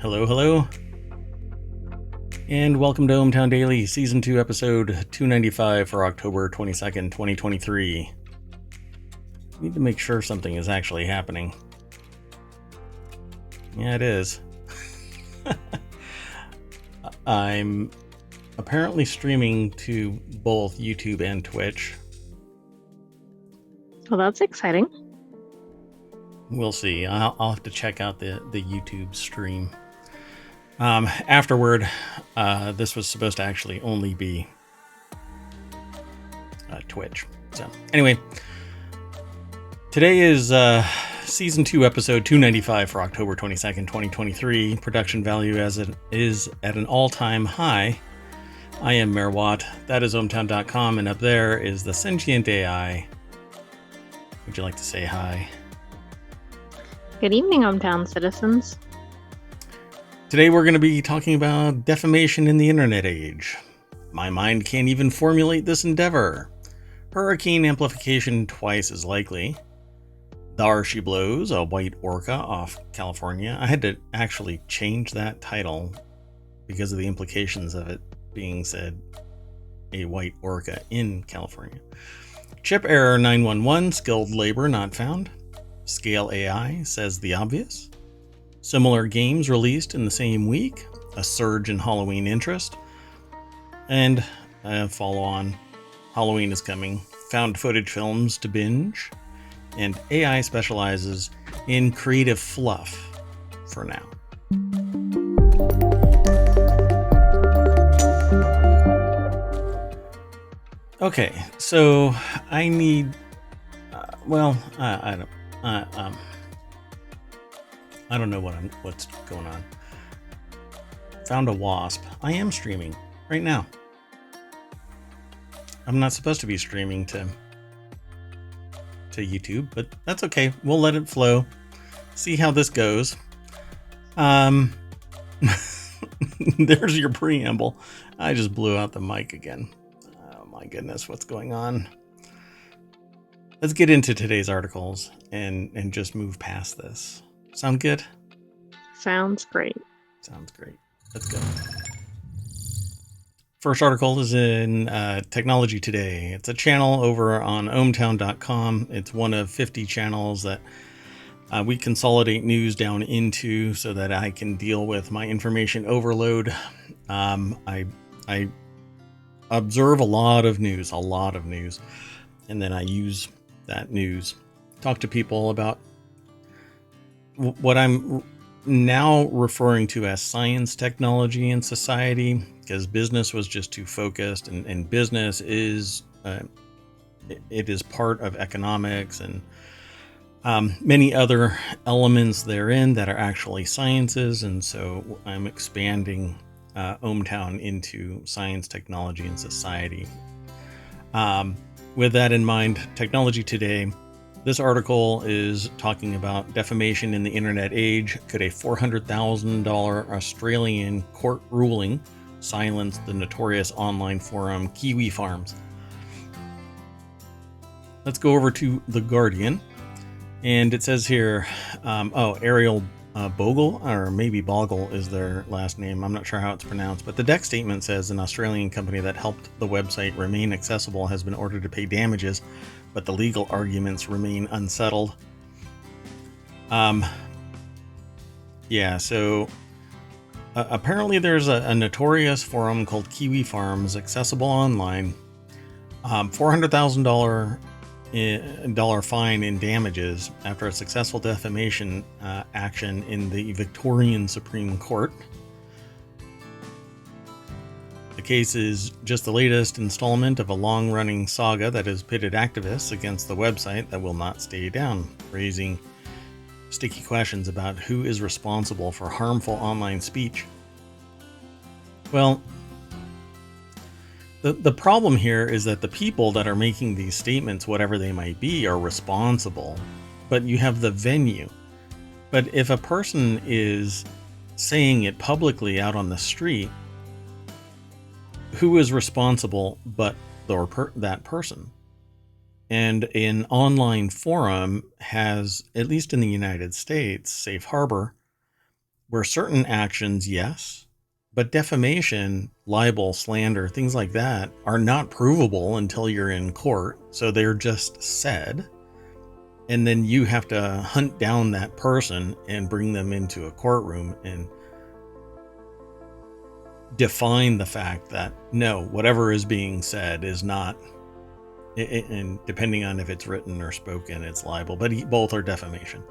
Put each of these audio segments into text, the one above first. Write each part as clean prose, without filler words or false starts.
Hello, hello, and welcome to ohmTown Daily, Season 2, Episode 295 for October 22nd, 2023. Need to make sure something is actually happening. Yeah, it is. I'm apparently streaming to both YouTube and Twitch. Well, that's exciting. We'll see. I'll have to check out the YouTube stream. Afterward, this was supposed to actually only be Twitch. So anyway, today is Season 2, Episode 295 for October 22nd, 2023. Production value as it is at an all-time high. I am Mayor Watt. That is ohmTown.com, and up there is the sentient AI. Would you like to say hi? Good evening, ohmTown citizens. Today we're going to be talking about defamation in the internet age. My mind can't even formulate this endeavor. Hurricane amplification twice as likely. Thar she blows, a white orca off California. I had to actually change that title because of the implications of it being said a white orca in California. Chip error 911, skilled labor not found. Scale AI says the obvious. Similar games released in the same week. A surge in Halloween interest. And follow on. Halloween is coming. Found footage films to binge. And AI specializes in creative fluff for now. Okay, so I need, I don't know what's going on. Found a wasp. I am streaming right now. I'm not supposed to be streaming to YouTube, but that's okay. We'll let it flow. See how this goes. There's your preamble. I just blew out the mic again. Oh my goodness, what's going on? Let's get into today's articles and just move past this. Sound good? Sounds great. Sounds great. Let's go. First article is in Technology Today. It's a channel over on ohmTown.com. It's one of 50 channels that we consolidate news down into so that I can deal with my information overload. I observe a lot of news, and then I use that news, talk to people about what I'm now referring to as science, technology, and society, because business was just too focused, and business is it is part of economics and many other elements therein that are actually sciences, and so I'm expanding ohmTown into science, technology, and society. With that in mind, Technology Today. This article is talking about defamation in the internet age. Could a $400,000 Australian court ruling silence the notorious online forum Kiwi Farms? Let's go over to The Guardian. And it says here, Ariel Bogle, or maybe Bogle is their last name. I'm not sure how it's pronounced. But the deck statement says an Australian company that helped the website remain accessible has been ordered to pay damages, but the legal arguments remain unsettled. So apparently there's a notorious forum called Kiwi Farms, accessible online. $400,000 fine in damages after a successful defamation action in the Victorian Supreme Court. The case is just the latest installment of a long-running saga that has pitted activists against the website that will not stay down, raising sticky questions about who is responsible for harmful online speech. Well, the problem here is that the people that are making these statements, whatever they might be, are responsible, but you have the venue. But if a person is saying it publicly out on the street, who is responsible but that person? And an online forum has, at least in the United States, safe harbor where certain actions, yes, but defamation, libel, slander, things like that are not provable until you're in court. So they're just said. And then you have to hunt down that person and bring them into a courtroom and define the fact that no, whatever is being said is not, and depending on if it's written or spoken, it's libel, but both are defamation.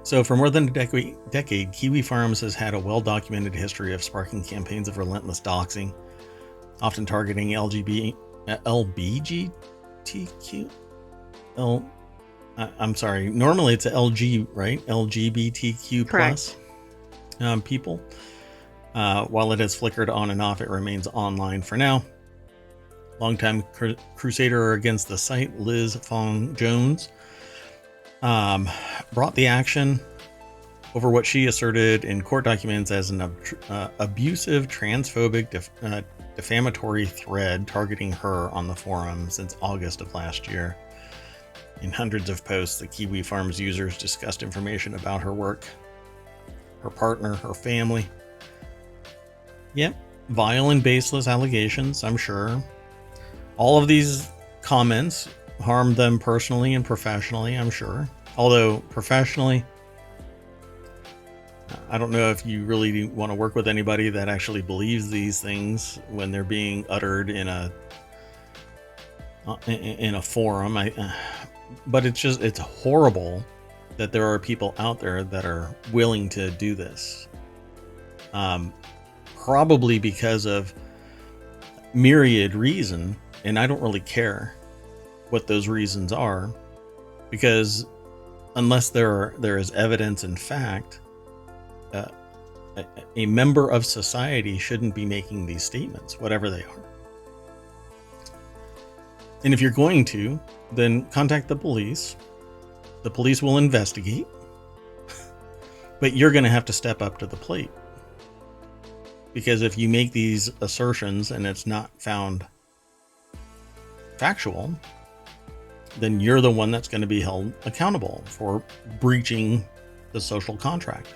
So for more than a decade, Kiwi Farms has had a well-documented history of sparking campaigns of relentless doxing, often targeting I'm sorry, normally it's LG, right? LGBTQ plus people. While it has flickered on and off, it remains online for now. Longtime crusader against the site, Liz Fong Jones, brought the action over what she asserted in court documents as an abusive, transphobic, defamatory thread targeting her on the forum since August of last year. In hundreds of posts, the Kiwi Farms users discussed information about her work, her partner, her family. Yep, vile and baseless allegations, I'm sure. All of these comments harmed them personally and professionally, I'm sure. Although professionally, I don't know if you really want to work with anybody that actually believes these things when they're being uttered in a forum. But it's horrible that there are people out there that are willing to do this. Probably because of myriad reason, and I don't really care what those reasons are, because unless there is evidence and fact, a member of society shouldn't be making these statements, whatever they are. And if you're going to, then contact the police. The police will investigate, but you're going to have to step up to the plate. Because if you make these assertions and it's not found factual, then you're the one that's going to be held accountable for breaching the social contract.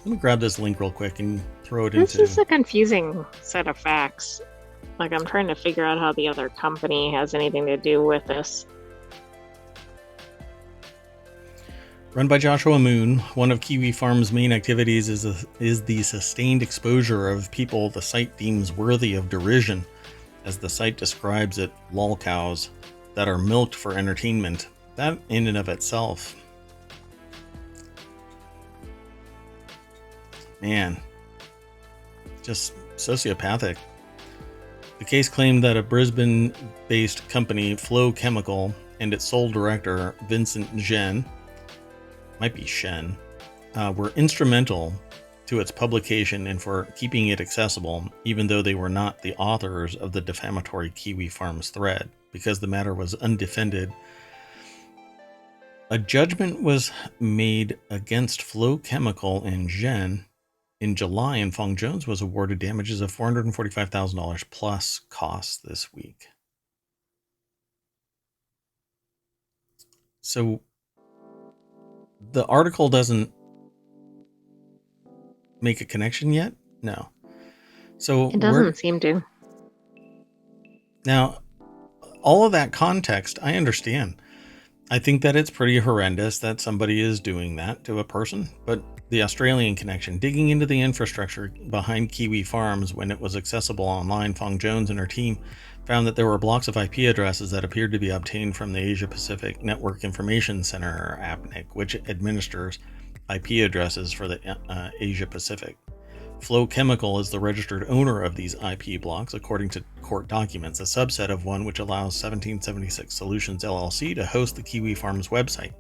Let me grab this link real quick and throw it into... This is a confusing set of facts. Like, I'm trying to figure out how the other company has anything to do with this. Run by Joshua Moon, one of Kiwi Farm's main activities is the sustained exposure of people the site deems worthy of derision, as the site describes it, lolcows that are milked for entertainment. That in and of itself, man, just sociopathic. The case claimed that a Brisbane-based company, Flow Chemical, and its sole director, Vincent Zhen, might be Shen, were instrumental to its publication and for keeping it accessible, even though they were not the authors of the defamatory Kiwi Farms thread, because the matter was undefended. A judgment was made against Flow Chemical and Zhen in July, and Fong Jones was awarded damages of $445,000 plus costs this week. So the article doesn't make a connection yet? No. So it doesn't seem to. Now, all of that context, I understand. I think that it's pretty horrendous that somebody is doing that to a person, but the Australian connection, digging into the infrastructure behind Kiwi Farms when it was accessible online, Fong Jones and her team found that there were blocks of IP addresses that appeared to be obtained from the Asia Pacific Network Information Center, or APNIC, which administers IP addresses for the Asia Pacific. Flow Chemical is the registered owner of these IP blocks, according to court documents, a subset of one which allows 1776 Solutions LLC to host the Kiwi Farms website.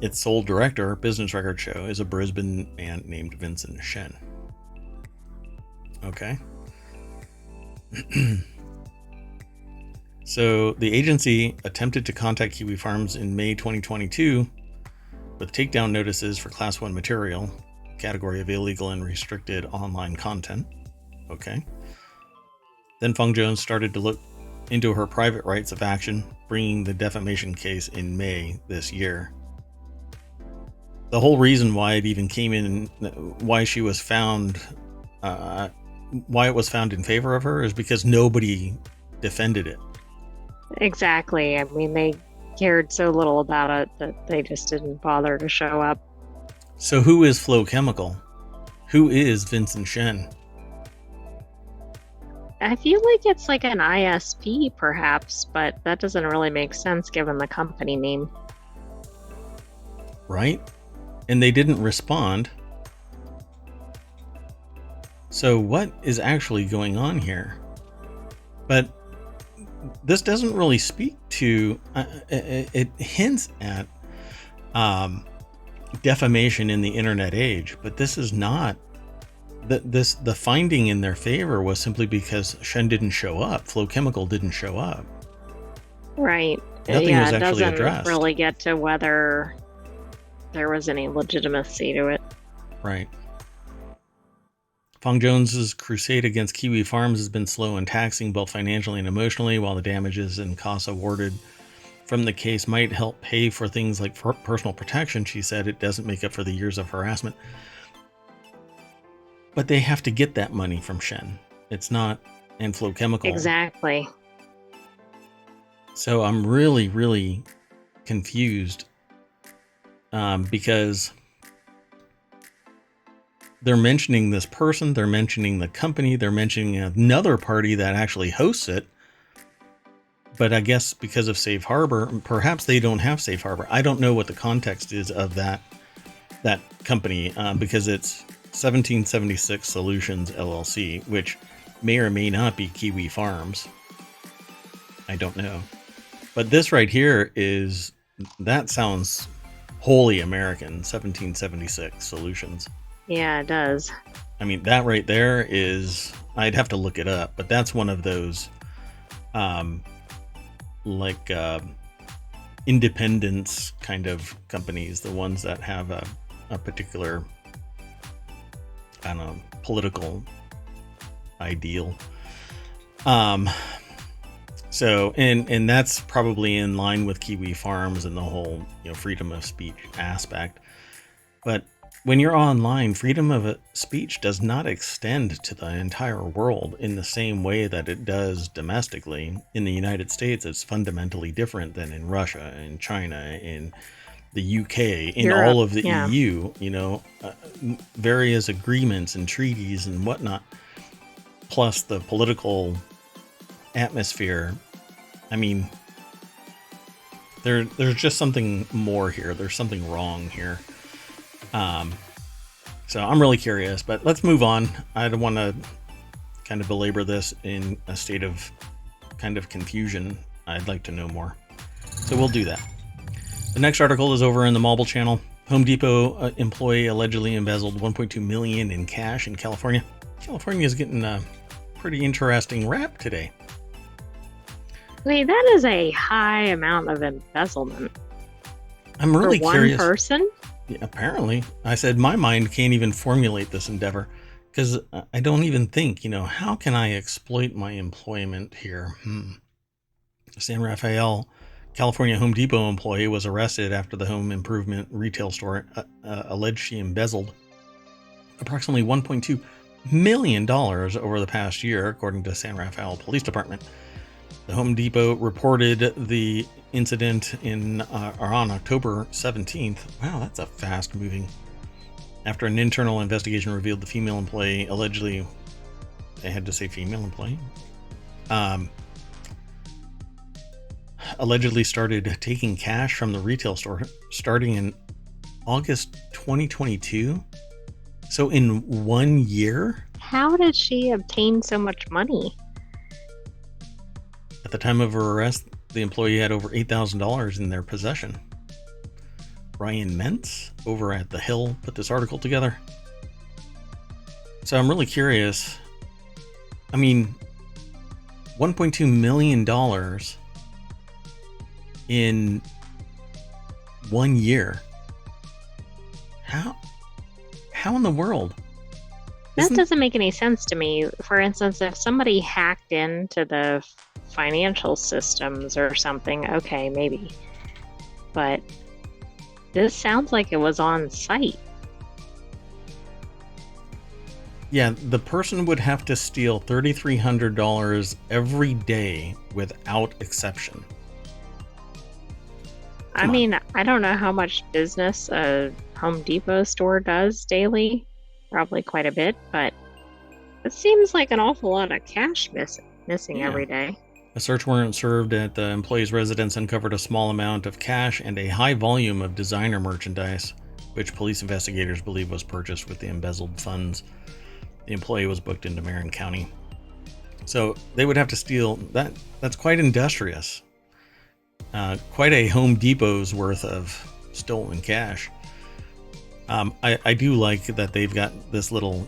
Its sole director, business records show, is a Brisbane man named Vincent Shen. Okay. So the agency attempted to contact Kiwi Farms in May 2022 with takedown notices for Class 1 material, category of illegal and restricted online content. Okay. Then Fong Jones started to look into her private rights of action, bringing the defamation case in May this year. the whole reason why it even came in, why she was found, why it was found in favor of her is because nobody defended it. Exactly. I mean, they cared so little about it that they just didn't bother to show up. So who is Flow Chemical? Who is Vincent Shen? I feel like it's like an ISP, perhaps, but that doesn't really make sense given the company name. Right? And they didn't respond. So what is actually going on here? But this doesn't really speak to, it hints at defamation in the internet age, but this is not, the finding in their favor was simply because Shen didn't show up. Flow Chemical didn't show up. Right. Nothing was actually it doesn't addressed. really get to whether there was any legitimacy to it. Right. Fong Jones's crusade against Kiwi Farms has been slow and taxing both financially and emotionally. While the damages and costs awarded from the case might help pay for things like personal protection, she said it doesn't make up for the years of harassment. But they have to get that money from Shen. It's not and Flow Chemical. Exactly. So I'm really, really confused because they're mentioning this person, they're mentioning the company, they're mentioning another party that actually hosts it. But I guess because of Safe Harbor, perhaps they don't have Safe Harbor. I don't know what the context is of that company because it's 1776 Solutions LLC, which may or may not be Kiwi Farms. I don't know. But this right here that sounds wholly American, 1776 Solutions. Yeah, it does. I mean, that right there I'd have to look it up, but that's one of those, independence kind of companies, the ones that have a particular, I don't know, political ideal. So, and that's probably in line with Kiwi Farms and the whole, freedom of speech aspect. But when you're online, freedom of speech does not extend to the entire world in the same way that it does domestically. In the United States, it's fundamentally different than in Russia, in China, in the UK, in Europe, all of the yeah. EU, various agreements and treaties and whatnot, plus the political atmosphere. I mean, there's just something more here. There's something wrong here. So I'm really curious, but let's move on. I don't want to kind of belabor this in a state of kind of confusion. I'd like to know more. So we'll do that. The next article is over in the Mobile channel. Home Depot employee allegedly embezzled $1.2 million in cash in California. California is getting a pretty interesting rap today. Wait, that is a high amount of embezzlement. I'm really for one curious. person? Yeah, apparently. I said my mind can't even formulate this endeavor because I don't even think, how can I exploit my employment here? San Rafael, California Home Depot employee was arrested after the home improvement retail store alleged she embezzled approximately $1.2 million over the past year, according to San Rafael Police Department. The Home Depot reported the incident on October 17th. Wow, that's a fast moving. After an internal investigation revealed the female employee allegedly, they had to say female employee, allegedly started taking cash from the retail store starting in August 2022. So in 1 year? How did she obtain so much money? At the time of her arrest, the employee had over $8,000 in their possession. Ryan Mentz over at The Hill put this article together. So I'm really curious. I mean, $1.2 million in 1 year. How in the world? That doesn't make any sense to me. For instance, if somebody hacked into the financial systems or something, okay, maybe. But This sounds like it was on site. Yeah, the person would have to steal $3,300 every day without exception. I Come on. mean, I don't know how much business a Home Depot store does daily. Probably quite a bit, but it seems like an awful lot of cash missing Yeah. every day. A search warrant served at the employee's residence uncovered a small amount of cash and a high volume of designer merchandise, which police investigators believe was purchased with the embezzled funds. The employee was booked into Marin County. So they would have to steal that. That's quite industrious. Quite a Home Depot's worth of stolen cash. I do like that they've got this little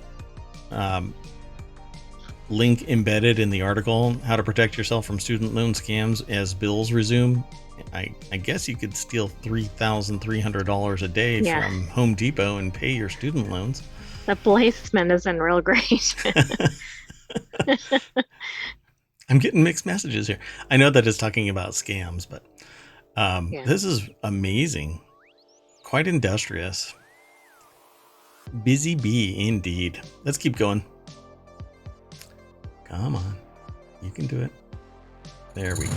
link embedded in the article, how to protect yourself from student loan scams as bills resume. I guess you could steal $3,300 a day from Home Depot and pay your student loans. The placement isn't real great. I'm getting mixed messages here. I know that it's talking about scams, but this is amazing. Quite industrious. Busy bee, indeed. Let's keep going. Come on. You can do it. There we go.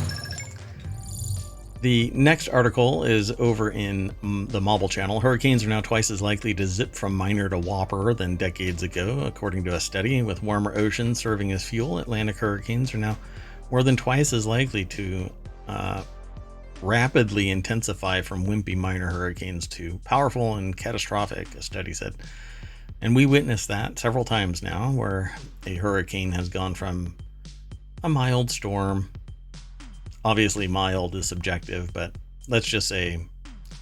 The next article is over in the Mobile Channel. Hurricanes are now twice as likely to zip from minor to whopper than decades ago, according to a study. With warmer oceans serving as fuel, Atlantic hurricanes are now more than twice as likely to rapidly intensify from wimpy minor hurricanes to powerful and catastrophic, a study said. And we witnessed that several times now, where a hurricane has gone from a mild storm. Obviously, mild is subjective, but let's just say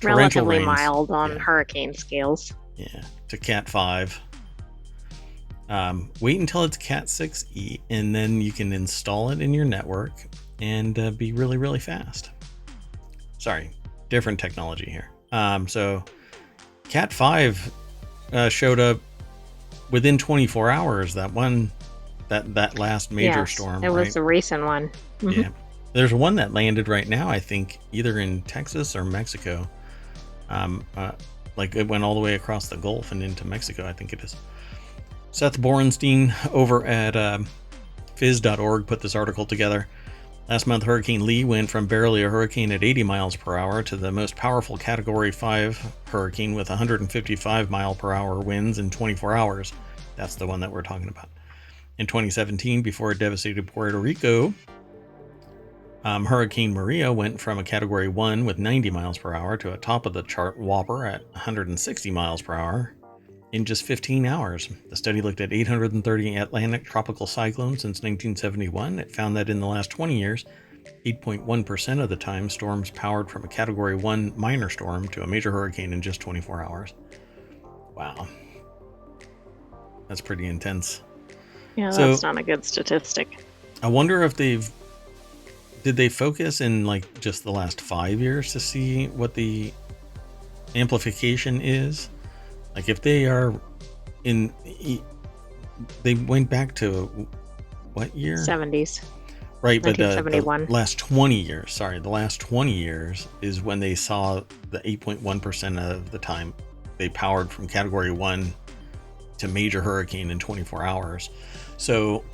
relatively mild on hurricane scales. Yeah, to Cat 5. Wait until it's Cat 6E, and then you can install it in your network and be really, really fast. Sorry, different technology here. So Cat 5 showed up within 24 hours. That last major storm. It was a recent one. Mm-hmm. Yeah. There's one that landed right now, I think, either in Texas or Mexico. Like it went all the way across the Gulf and into Mexico, I think it is. Seth Borenstein over at phys.org put this article together. Last month, Hurricane Lee went from barely a hurricane at 80 miles per hour to the most powerful Category 5 hurricane with 155 mile per hour winds in 24 hours. That's the one that we're talking about. In 2017, before it devastated Puerto Rico, Hurricane Maria went from a Category 1 with 90 miles per hour to a top-of-the-chart whopper at 160 miles per hour in just 15 hours. The study looked at 830 Atlantic tropical cyclones since 1971. It found that in the last 20 years, 8.1% of the time, storms powered from a Category 1 minor storm to a major hurricane in just 24 hours. Wow. That's pretty intense. Yeah, that's not a good statistic. I wonder if did they focus in like just the last 5 years to see what the amplification is? Like if they are they went back to what year? 70s. Right, but the 1971. last 20 years, the last 20 years is when they saw the 8.1% of the time they powered from Category 1 to major hurricane in 24 hours. So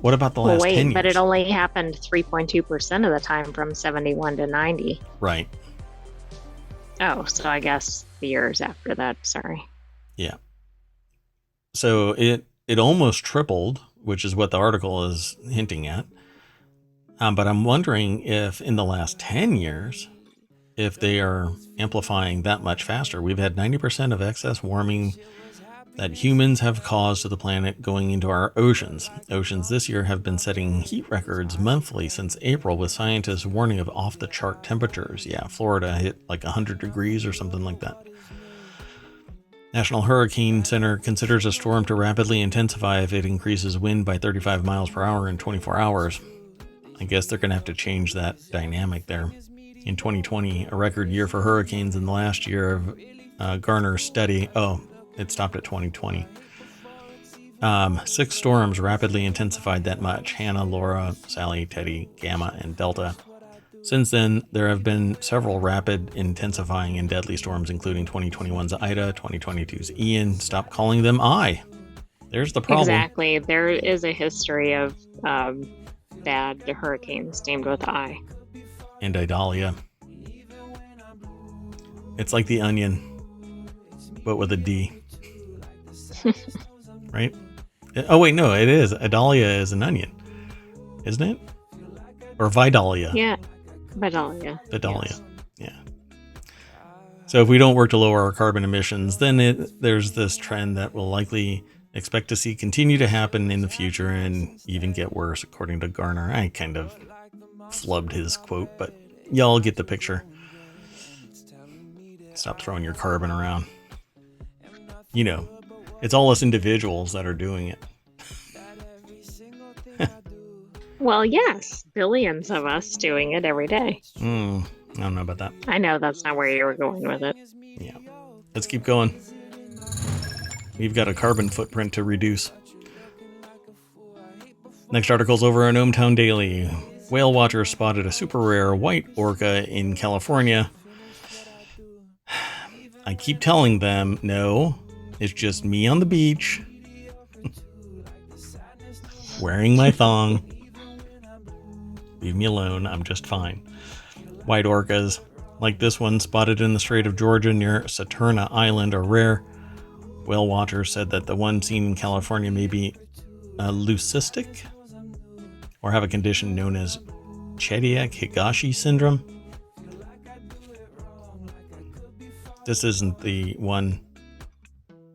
what about the last 10 years? But it only happened 3.2% of the time from 71 to 90. Right. Oh, so I guess the years after that, sorry. Yeah. So it almost tripled, which is what the article is hinting at. But I'm wondering if in the last 10 years, if they are amplifying that much faster. We've had 90% of excess warming that humans have caused to the planet going into our oceans. Oceans this year have been setting heat records monthly since April, with scientists warning of off-the-chart temperatures. Yeah, Florida hit like 100 degrees or something like that. National Hurricane Center considers a storm to rapidly intensify if it increases wind by 35 miles per hour in 24 hours. I guess they're going to have to change that dynamic there. In 2020, a record year for hurricanes in the last year of Garner's study. Oh, it stopped at 2020. 6 storms rapidly intensified that much: Hannah, Laura, Sally, Teddy, Gamma, and Delta. Since then, there have been several rapid, intensifying, and deadly storms, including 2021's Ida, 2022's Ian. Stop calling them I. There's the problem. Exactly. There is a history of bad hurricanes named with I. And Idalia. It's like the onion, but with a D. Right? Oh, wait, no, it is. Idalia is an onion, isn't it? Or Vidalia. Yeah, Vidalia. Vidalia. Yes. Yeah. So if we don't work to lower our carbon emissions, then there's this trend that we'll likely expect to see continue to happen in the future and even get worse, according to Garner. I kind of flubbed his quote, but y'all get the picture. Stop throwing your carbon around. You know, it's all us individuals that are doing it. Well, yes, billions of us doing it every day. I don't know about that. I know that's not where you were going with it. Yeah. Let's keep going. We've got a carbon footprint to reduce. Next article's over on ohmTown Daily. Whale watchers spotted a super rare white orca in California. I keep telling them, no, it's just me on the beach. Wearing my thong. Leave me alone, I'm just fine. White orcas, like this one spotted in the Strait of Georgia near Saturna Island, are rare. Whale watchers said that the one seen in California may be leucistic or have a condition known as Chediak-Higashi syndrome. This isn't the one,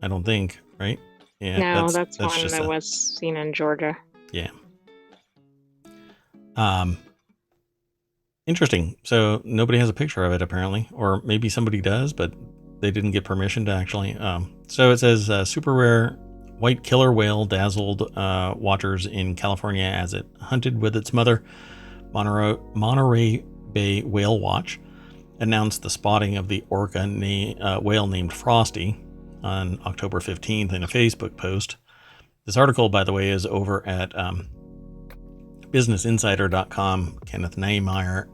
I don't think, right? Yeah, No, that's one just that was seen in Georgia. Yeah. Interesting. So nobody has a picture of it apparently, or maybe somebody does, but they didn't get permission to actually. So it says super rare white killer whale dazzled watchers in California as it hunted with its mother. Monterey Bay Whale Watch announced the spotting of the orca whale named Frosty on October 15th in a Facebook post. This article, by the way, is over at businessinsider.com. Kenneth Nehmeyer.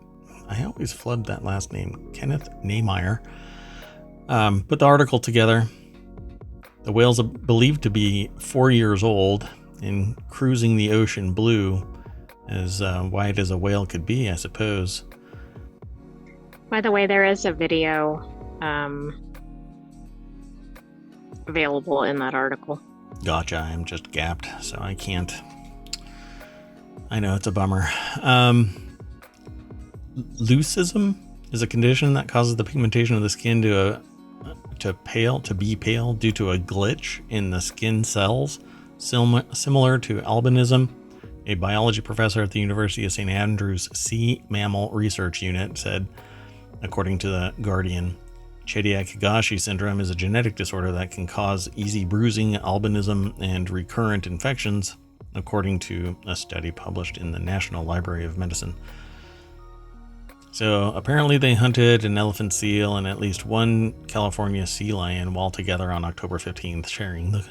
I always flub that last name. Kenneth Nehmeyer. Put the article together. The whale's believed to be 4 years old and cruising the ocean blue, as wide as a whale could be, I suppose. By the way, there is a video available in that article. Gotcha. I'm just gapped, so I can't. I know, it's a bummer. Leucism is a condition that causes the pigmentation of the skin to be pale due to a glitch in the skin cells, similar to albinism. A biology professor at the University of St. Andrews Sea Mammal Research Unit said, according to the Guardian, Chediak-Higashi syndrome is a genetic disorder that can cause easy bruising, albinism, and recurrent infections, according to a study published in the National Library of Medicine. So apparently they hunted an elephant seal and at least one California sea lion while together on October 15th, sharing the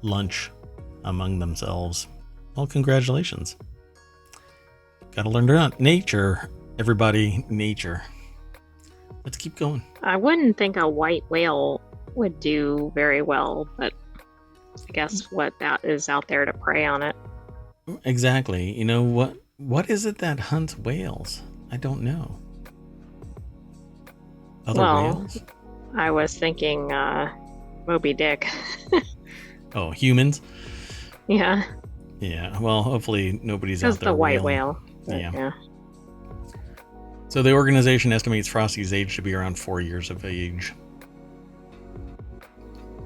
lunch among themselves. Well, congratulations. Gotta learn to hunt. Nature, everybody, nature. Let's keep going. I wouldn't think a white whale would do very well, but I guess what that is out there to prey on it. Exactly. You know, what is it that hunts whales? I don't know. Other whales? I was thinking Moby Dick. Oh, humans? Yeah. Yeah, well, hopefully nobody's out That's there. the white whale. Yeah. So the organization estimates Frosty's age to be around 4 years of age.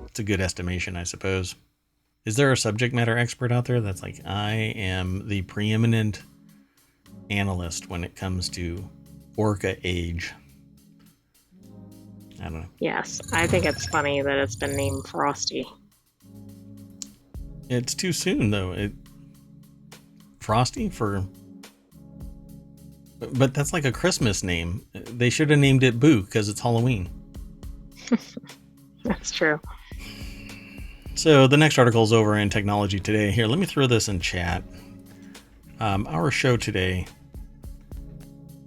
It's a good estimation, I suppose. Is there a subject matter expert out there that's like, I am the preeminent analyst when it comes to orca age? I don't know. Yes, I think it's funny that it's been named Frosty. It's too soon, though. Frosty for... But that's like a Christmas name. They should have named it Boo because it's Halloween. That's true. So the next article is over in Technology Today. Here, let me throw this in chat. Our show today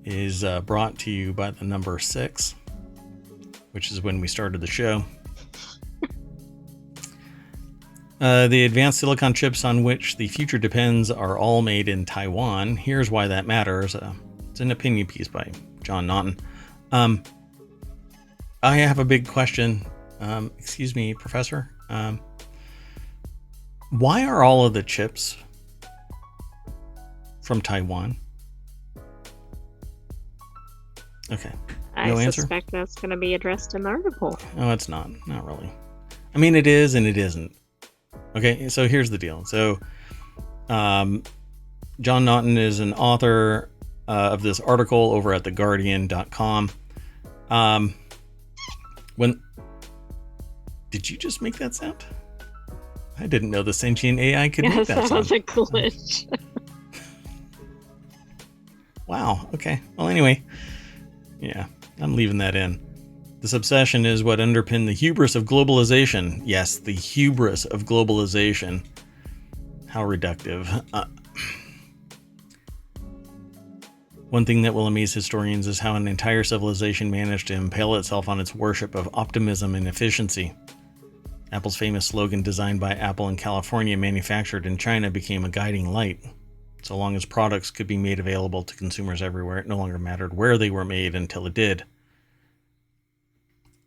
is brought to you by the number 6, which is when we started the show. The advanced silicon chips on which the future depends are all made in Taiwan. Here's why that matters. It's an opinion piece by John Naughton. I have a big question. Excuse me, Professor. Why are all of the chips from Taiwan? Okay. No I answer? suspect that's going to be addressed in the article. No, it's not. Not really. I mean, it is and it isn't. Okay, so here's the deal. So, John Naughton is an author of this article over at theguardian.com. Did you just make that sound? I didn't know the sentient AI could make that sound. That was a glitch. Wow. Okay. Well, anyway, yeah, I'm leaving that in. This obsession is what underpinned the hubris of globalization. Yes, the hubris of globalization. How reductive. One thing that will amaze historians is how an entire civilization managed to impale itself on its worship of optimism and efficiency. Apple's famous slogan, designed by Apple in California, manufactured in China, became a guiding light. So long as products could be made available to consumers everywhere, it no longer mattered where they were made until it did.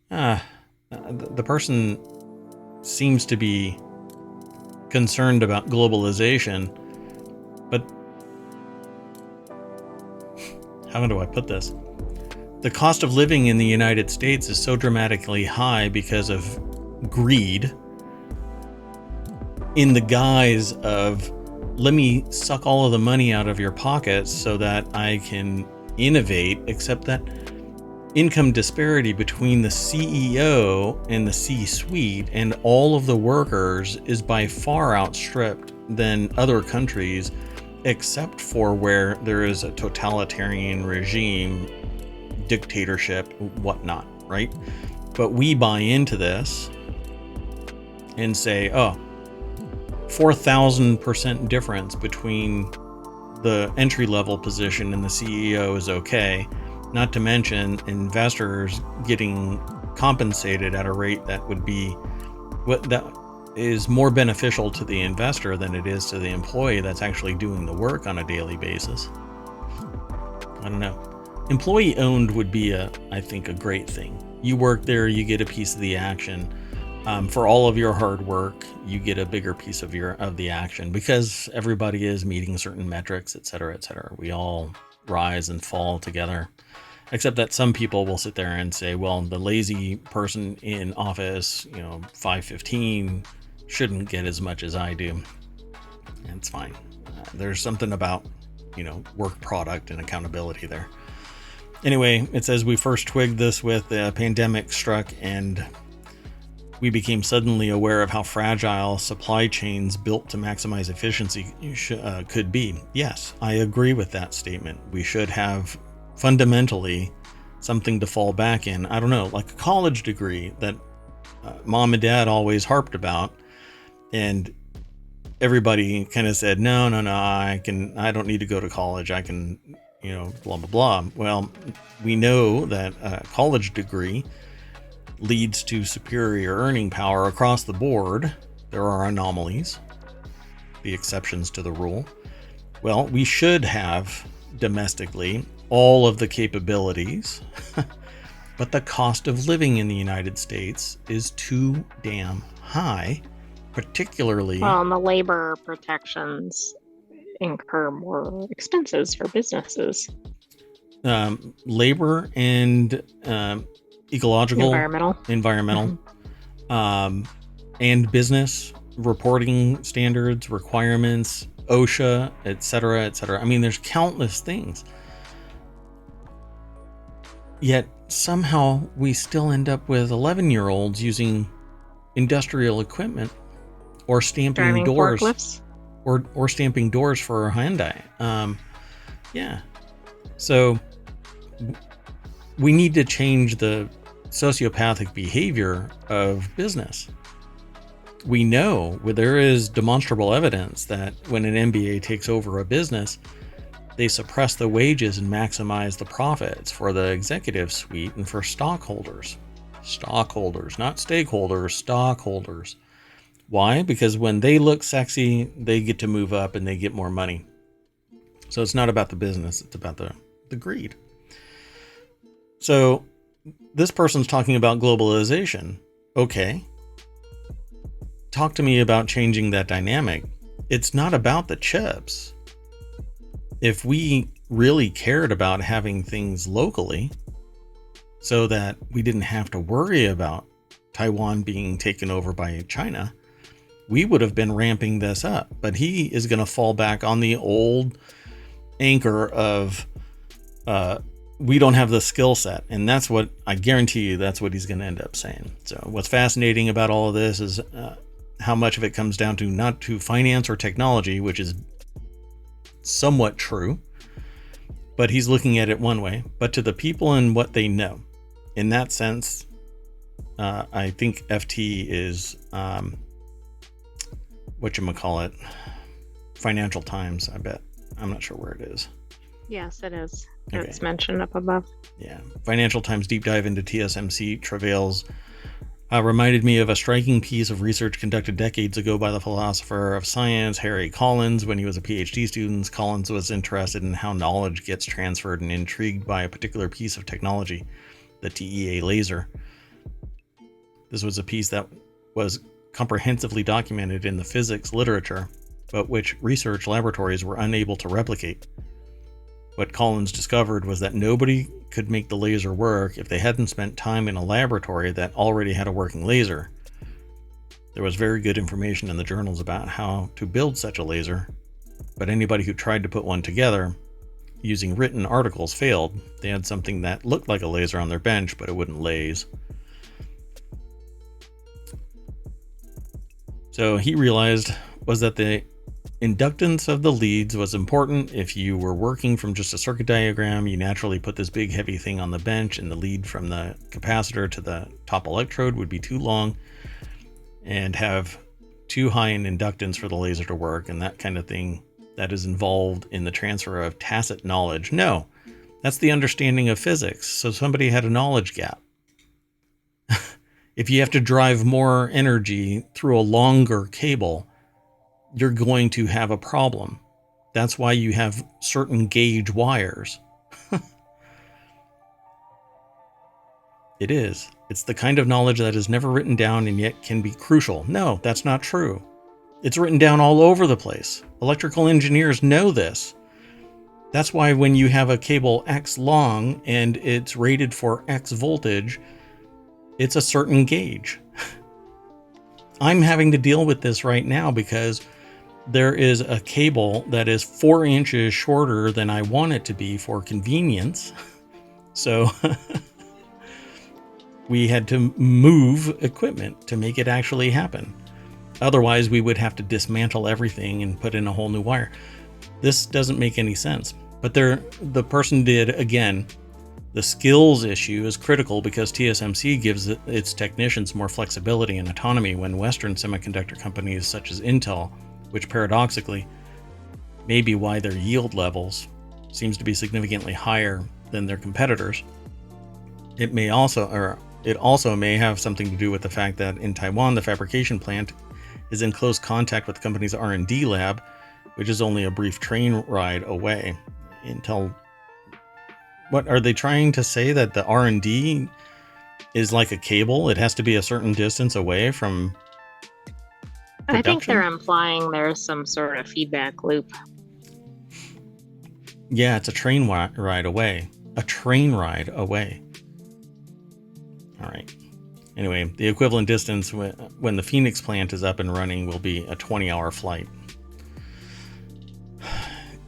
The person seems to be concerned about globalization, but how do I put this? The cost of living in the United States is so dramatically high because of greed in the guise of, let me suck all of the money out of your pockets so that I can innovate, except that income disparity between the CEO and the C-suite and all of the workers is by far outstripped than other countries, except for where there is a totalitarian regime, dictatorship, whatnot, right? But we buy into this and say, oh, 4,000% difference between the entry-level position and the CEO is okay. Not to mention investors getting compensated at a rate that would be what that is more beneficial to the investor than it is to the employee that's actually doing the work on a daily basis. I don't know. Employee owned would be I think a great thing. You work there, you get a piece of the action. For all of your hard work, you get a bigger piece of the action because everybody is meeting certain metrics, et cetera, et cetera. We all rise and fall together, except that some people will sit there and say, well, the lazy person in office, 515 shouldn't get as much as I do. And it's fine. There's something about, work product and accountability there. Anyway, it says we first twigged this with the pandemic struck and we became suddenly aware of how fragile supply chains built to maximize efficiency could be. Yes, I agree with that statement. We should have fundamentally something to fall back in. I don't know, like a college degree that mom and dad always harped about, and everybody kind of said, no, I don't need to go to college. I can, blah, blah, blah. Well, we know that a college degree leads to superior earning power across the board. There are anomalies, the exceptions to the rule. Well, we should have domestically all of the capabilities, but the cost of living in the United States is too damn high, particularly... Well, and the labor protections incur more expenses for businesses. Labor and ecological, environmental, and business reporting standards, requirements, OSHA, et cetera, et cetera. I mean, there's countless things. Yet somehow we still end up with 11-year-olds using industrial equipment or stamping driving doors, forklifts. or stamping doors for a Hyundai. Yeah. So we need to change the sociopathic behavior of business. We know where there is demonstrable evidence that when an MBA takes over a business, they suppress the wages and maximize the profits for the executive suite and for stockholders. Stockholders, not stakeholders, stockholders. Why? Because when they look sexy, they get to move up and they get more money. So it's not about the business, it's about the greed. So this person's talking about globalization. Okay. Talk to me about changing that dynamic. It's not about the chips. If we really cared about having things locally so that we didn't have to worry about Taiwan being taken over by China, we would have been ramping this up. But he is going to fall back on the old anchor of we don't have the skill set. And that's what I guarantee you, that's what he's going to end up saying. So what's fascinating about all of this is how much of it comes down to not to finance or technology, which is somewhat true, but he's looking at it one way, but to the people and what they know. In that sense, I think FT is whatchamacallit, Financial Times, I bet. I'm not sure where it is. Yes, it is. Okay. It's mentioned up above. Yeah. Financial Times deep dive into TSMC travails reminded me of a striking piece of research conducted decades ago by the philosopher of science Harry Collins. When he was a PhD student, Collins was interested in how knowledge gets transferred and intrigued by a particular piece of technology, the TEA laser. This was a piece that was comprehensively documented in the physics literature, but which research laboratories were unable to replicate. What Collins discovered was that nobody could make the laser work if they hadn't spent time in a laboratory that already had a working laser. There was very good information in the journals about how to build such a laser, but anybody who tried to put one together using written articles failed. They had something that looked like a laser on their bench, but it wouldn't laze. So he realized was that the inductance of the leads was important. If you were working from just a circuit diagram, you naturally put this big heavy thing on the bench, and the lead from the capacitor to the top electrode would be too long and have too high an inductance for the laser to work, and that kind of thing that is involved in the transfer of tacit knowledge. No, that's the understanding of physics. So somebody had a knowledge gap. If you have to drive more energy through a longer cable, you're going to have a problem. That's why you have certain gauge wires. It is. It's the kind of knowledge that is never written down and yet can be crucial. No, that's not true. It's written down all over the place. Electrical engineers know this. That's why when you have a cable X long and it's rated for X voltage, it's a certain gauge. I'm having to deal with this right now because there is a cable that is 4 inches shorter than I want it to be for convenience. So we had to move equipment to make it actually happen. Otherwise, we would have to dismantle everything and put in a whole new wire. This doesn't make any sense. But the person did, again, the skills issue is critical because TSMC gives its technicians more flexibility and autonomy when Western semiconductor companies such as Intel, which paradoxically may be why their yield levels seems to be significantly higher than their competitors. It also may have something to do with the fact that in Taiwan, the fabrication plant is in close contact with the company's R&D lab, which is only a brief train ride away. Intel, what are they trying to say, that the R&D is like a cable? It has to be a certain distance away from production? I think they're implying there's some sort of feedback loop. Yeah, it's a train ride away. A train ride away. All right. Anyway, the equivalent distance when the Phoenix plant is up and running will be a 20-hour flight.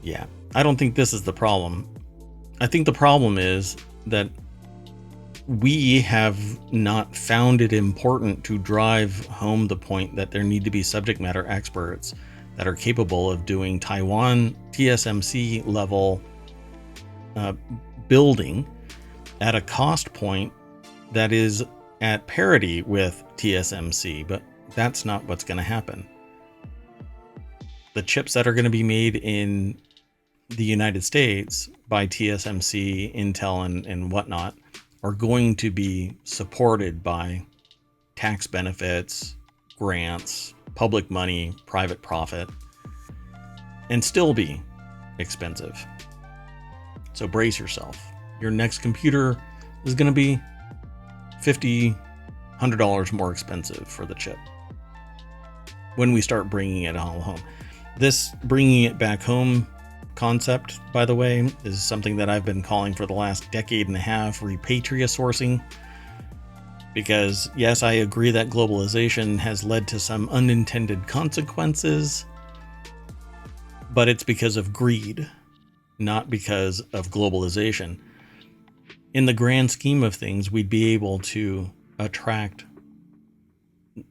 Yeah, I don't think this is the problem. I think the problem is that we have not found it important to drive home the point that there need to be subject matter experts that are capable of doing Taiwan TSMC level building at a cost point that is at parity with TSMC, but that's not what's going to happen. The chips that are going to be made in the United States by TSMC, Intel, and whatnot are going to be supported by tax benefits, grants, public money, private profit, and still be expensive. So brace yourself. Your next computer is going to be $50, $100 more expensive for the chip when we start bringing it all home. This bringing it back home concept, by the way, is something that I've been calling for the last decade and a half repatria sourcing. Because yes, I agree that globalization has led to some unintended consequences, but it's because of greed, not because of globalization. In the grand scheme of things, we'd be able to attract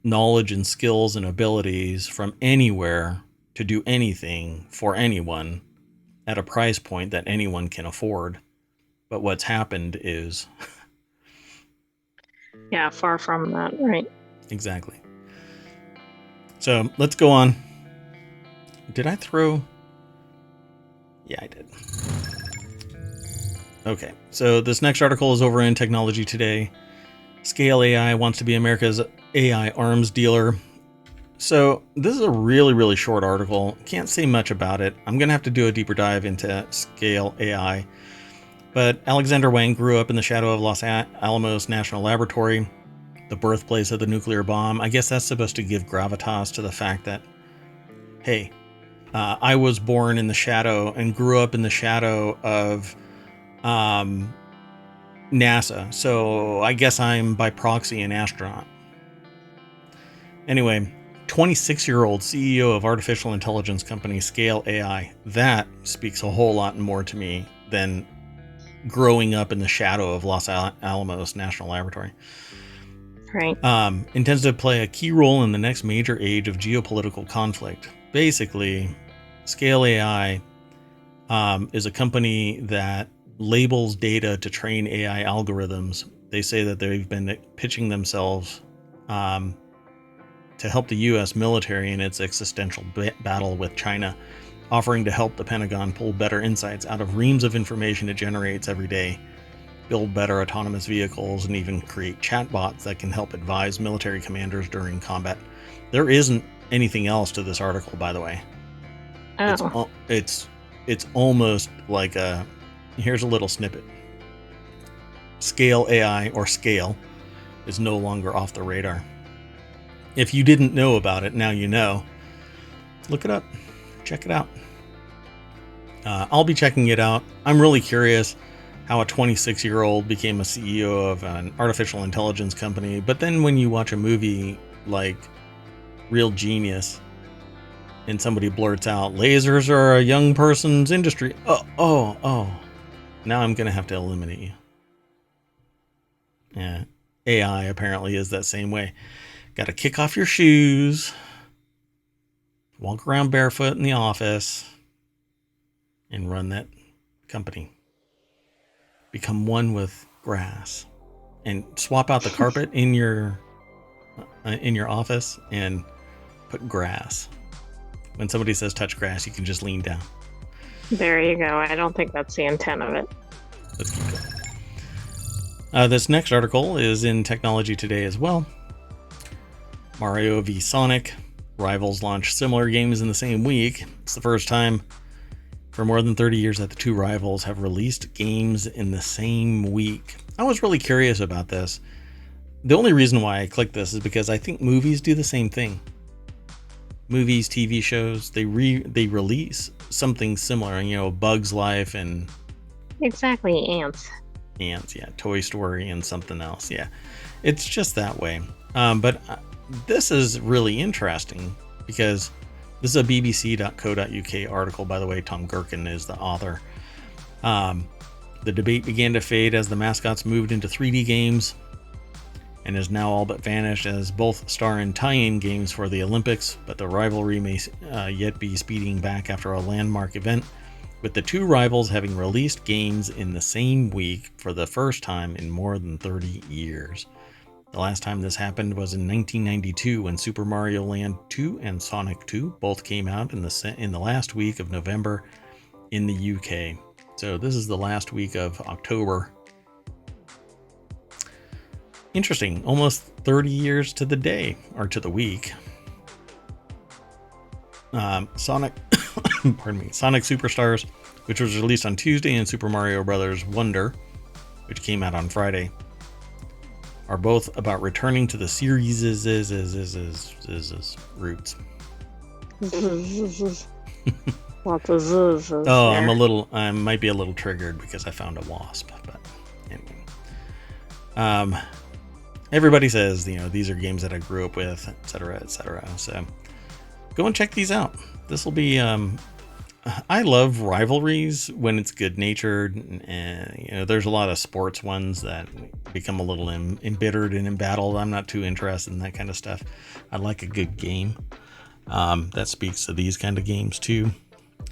knowledge and skills and abilities from anywhere to do anything for anyone at a price point that anyone can afford. But what's happened is... Yeah, far from that, right? Exactly. So let's go on. Did I throw... Yeah, I did. Okay, so this next article is over in Technology Today. Scale AI wants to be America's AI arms dealer. So this is a really, really short article. Can't say much about it. I'm going to have to do a deeper dive into Scale AI. But Alexander Wang grew up in the shadow of Los Alamos National Laboratory, the birthplace of the nuclear bomb. I guess that's supposed to give gravitas to the fact that, hey, I was born in the shadow and grew up in the shadow of NASA. So I guess I'm by proxy an astronaut. Anyway, 26-year-old CEO of artificial intelligence company Scale AI. That speaks a whole lot more to me than growing up in the shadow of Los Alamos National Laboratory. Right. Intends to play a key role in the next major age of geopolitical conflict. Basically, Scale AI is a company that labels data to train AI algorithms. They say that they've been pitching themselves to help the U.S. military in its existential battle with China, offering to help the Pentagon pull better insights out of reams of information it generates every day, build better autonomous vehicles, and even create chatbots that can help advise military commanders during combat. There isn't anything else to this article, by the way. Oh. It's almost like a... Here's a little snippet. Scale AI, or Scale, is no longer off the radar. If you didn't know about it, now you know. Look it up. Check it out. I'll be checking it out. I'm really curious how a 26-year-old became a CEO of an artificial intelligence company. But then when you watch a movie like Real Genius and somebody blurts out, lasers are a young person's industry. Oh. Now I'm going to have to eliminate you. Yeah. AI apparently is that same way. Got to kick off your shoes, walk around barefoot in the office, and run that company. Become one with grass, and swap out the carpet in your office and put grass. When somebody says touch grass, you can just lean down. There you go. I don't think that's the intent of it. Let's keep going. This next article is in Technology Today as well. Mario v Sonic. Rivals launch similar games in the same week. It's the first time for more than 30 years that the two rivals have released games in the same week. I was really curious about this. The only reason why I clicked this is because I think movies do the same thing. Movies, TV shows, they release something similar, Bug's Life and... Exactly, ants. Ants, yeah. Toy Story and something else, yeah. It's just that way. But this is really interesting because this is a bbc.co.uk article, by the way. Tom Gherkin is the author. The debate began to fade as the mascots moved into 3D games and has now all but vanished as both star in tie-in games for the Olympics, but the rivalry may yet be speeding back after a landmark event, with the two rivals having released games in the same week for the first time in more than 30 years. The last time this happened was in 1992 when Super Mario Land 2 and Sonic 2 both came out in the last week of November in the UK. So this is the last week of October. Interesting. Almost 30 years to the day, or to the week. Sonic, pardon me, Sonic Superstars, which was released on Tuesday, and Super Mario Bros. Wonder, which came out on Friday, are both about returning to the series' roots. Lots of zzz. Oh, I might be a little triggered because I found a wasp, but anyway. Everybody says, these are games that I grew up with, etc., etc. So go and check these out. This will be, I love rivalries when it's good natured, and there's a lot of sports ones that become a little embittered and embattled. I'm not too interested in that kind of stuff. I like a good game. That speaks to these kind of games too.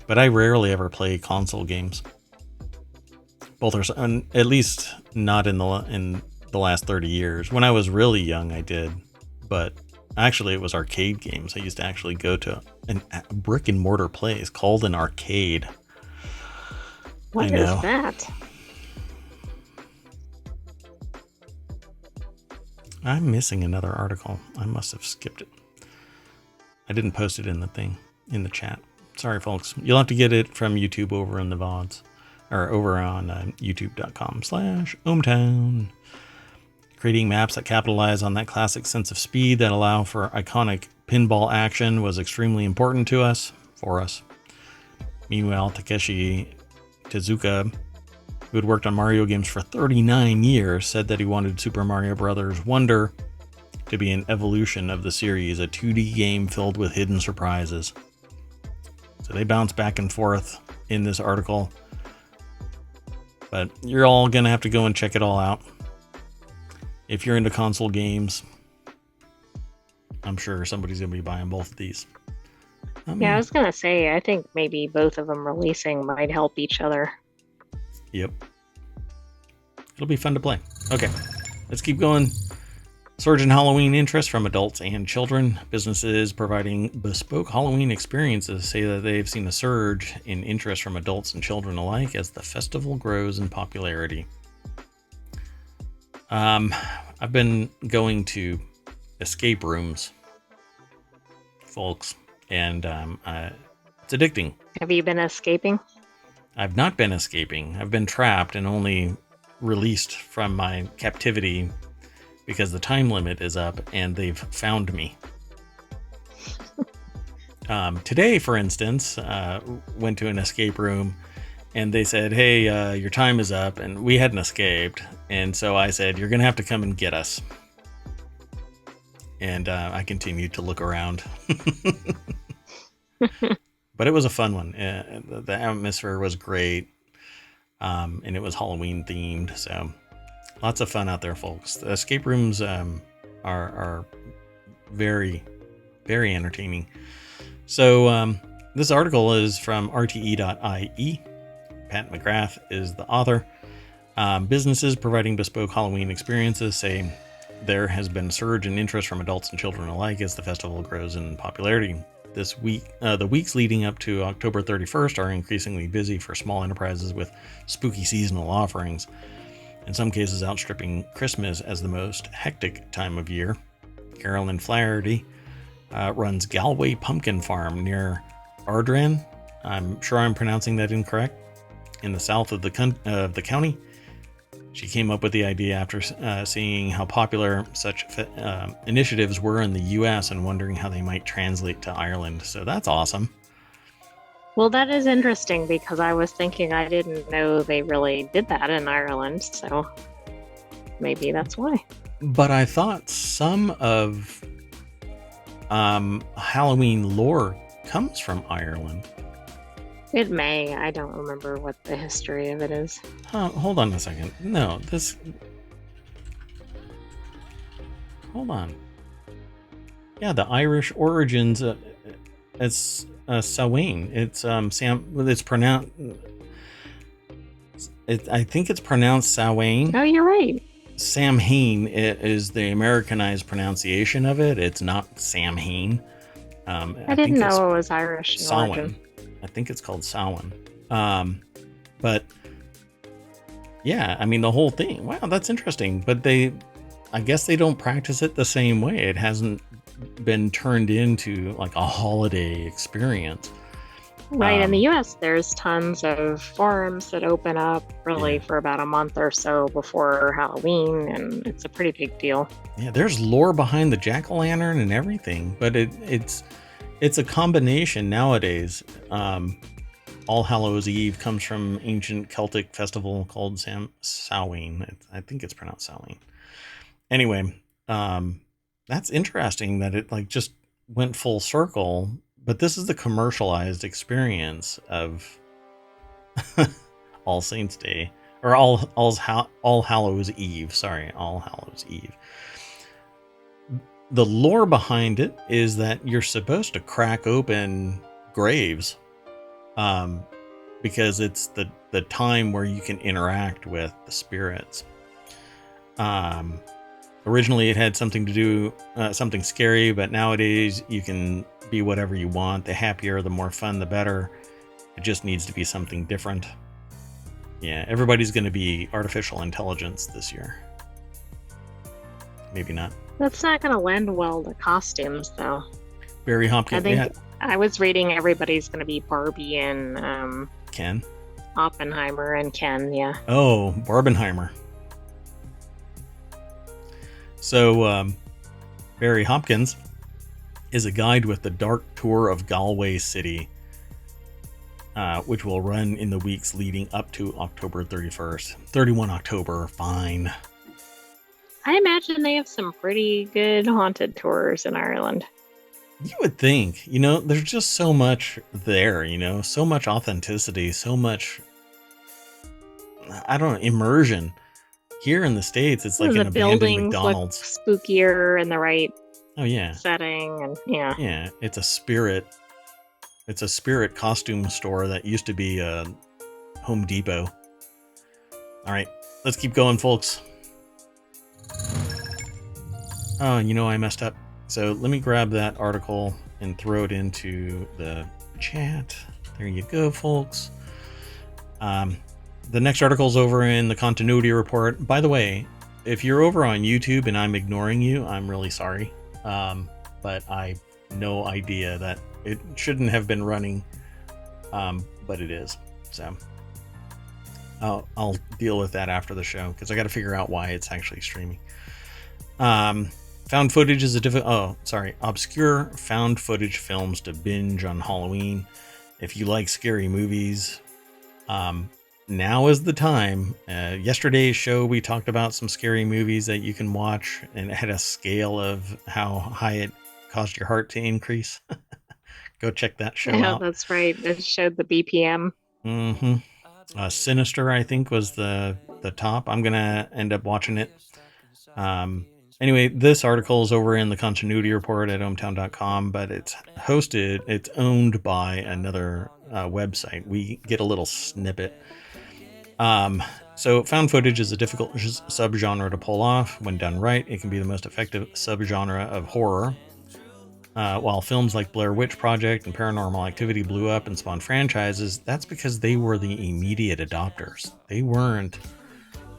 But I rarely ever play console games. Both are, at least not in the last 30 years. When I was really young, I did, but actually it was arcade games. I used to actually go to a brick and mortar place called an arcade. What is that? I'm missing another article. I must have skipped it. I didn't post it in the chat. Sorry, folks. You'll have to get it from YouTube over in the VODs, or over on youtube.com/ohmTown. Creating maps that capitalize on that classic sense of speed that allow for iconic pinball action was extremely important for us. Meanwhile, Takeshi Tezuka, who had worked on Mario games for 39 years, said that he wanted Super Mario Bros. Wonder to be an evolution of the series, a 2D game filled with hidden surprises. So they bounce back and forth in this article, but you're all going to have to go and check it all out. If you're into console games, I'm sure somebody's going to be buying both of these. Yeah, I was going to say, I think maybe both of them releasing might help each other. Yep. It'll be fun to play. Okay, let's keep going. Surge in Halloween interest from adults and children. Businesses providing bespoke Halloween experiences say that they've seen a surge in interest from adults and children alike as the festival grows in popularity. I've been going to escape rooms, folks, and it's addicting. Have you been escaping? I've not been escaping. I've been trapped and only released from my captivity because the time limit is up and they've found me. Today, for instance, went to an escape room and they said, hey, your time is up, and we hadn't escaped. And so I said, you're going to have to come and get us. And I continued to look around. But it was a fun one. The atmosphere was great. And it was Halloween themed. So lots of fun out there, folks. The escape rooms are very, very entertaining. So this article is from RTE.IE. Pat McGrath is the author. Businesses providing bespoke Halloween experiences say there has been a surge in interest from adults and children alike as the festival grows in popularity. This week, the weeks leading up to October 31st are increasingly busy for small enterprises with spooky seasonal offerings, in some cases outstripping Christmas as the most hectic time of year. Carolyn Flaherty runs Galway Pumpkin Farm near Ardren. I'm sure I'm pronouncing that incorrect. In the south of the county. She came up with the idea after seeing how popular such initiatives were in the U.S. and wondering how they might translate to Ireland. So that's awesome. Well, that is interesting because I was thinking I didn't know they really did that in Ireland. So maybe that's why. But I thought some of Halloween lore comes from Ireland. It may. I don't remember what the history of it is. Hold on a second. No, this... Hold on. Yeah, the Irish origins, it's Samhain. It's it's pronounced... I think it's pronounced Samhain. Oh, you're right. Samhain is the Americanized pronunciation of it. It's not Samhain. I didn't know it was Irish in origin. I think it's called Samhain. But yeah, I mean, the whole thing. Wow, that's interesting. But I guess they don't practice it the same way. It hasn't been turned into like a holiday experience. Right, in the US, there's tons of forums that open up really Yeah. for about a month or so before Halloween, and it's a pretty big deal. Yeah, there's lore behind the jack-o'-lantern and everything, but it's a combination nowadays. All Hallows Eve comes from ancient Celtic festival called Samhain. I think it's pronounced Samhain. Anyway, that's interesting that it like just went full circle. But this is the commercialized experience of All Saints Day or All Hallows Eve. Sorry, All Hallows Eve. The lore behind it is that you're supposed to crack open graves, because it's the time where you can interact with the spirits. Originally, it had something to do something scary, but nowadays you can be whatever you want. The happier, the more fun, the better. It just needs to be something different. Yeah, everybody's going to be artificial intelligence this year. Maybe not. That's not going to lend well to costumes, though. Barry Hopkins. I think I was reading everybody's going to be Barbie and Ken. Oppenheimer and Ken, yeah. Oh, Barbenheimer. So, Barry Hopkins is a guide with the Dark Tour of Galway City, which will run in the weeks leading up to October 31st. 31 October, fine. I imagine they have some pretty good haunted tours in Ireland. You would think, there's just so much there, so much authenticity, so much, I don't know, immersion. Here in the States, it's like an abandoned McDonald's. Look spookier in the right setting, and yeah. Yeah, it's a spirit costume store that used to be a Home Depot. All right, let's keep going, folks. Oh, I messed up. So let me grab that article and throw it into the chat. There you go, folks. The next article is over in the continuity report. By the way, if you're over on YouTube and I'm ignoring you, I'm really sorry. But I have no idea that it shouldn't have been running, but it is. So I'll deal with that after the show because I got to figure out why it's actually streaming. Found footage is obscure found footage films to binge on Halloween. If you like scary movies, now is the time. Yesterday's show, we talked about some scary movies that you can watch, and it had a scale of how high it caused your heart to increase. Go check that show out. That's right. It showed the BPM. Mm-hmm. Sinister, I think, was the top. I'm going to end up watching it. Anyway, this article is over in the continuity report at ohmTown.com, but it's owned by another website. We get a little snippet. So found footage is a difficult subgenre to pull off. When done right, it can be the most effective subgenre of horror. While films like Blair Witch Project and Paranormal Activity blew up and spawned franchises, that's because they were the immediate adopters. They weren't,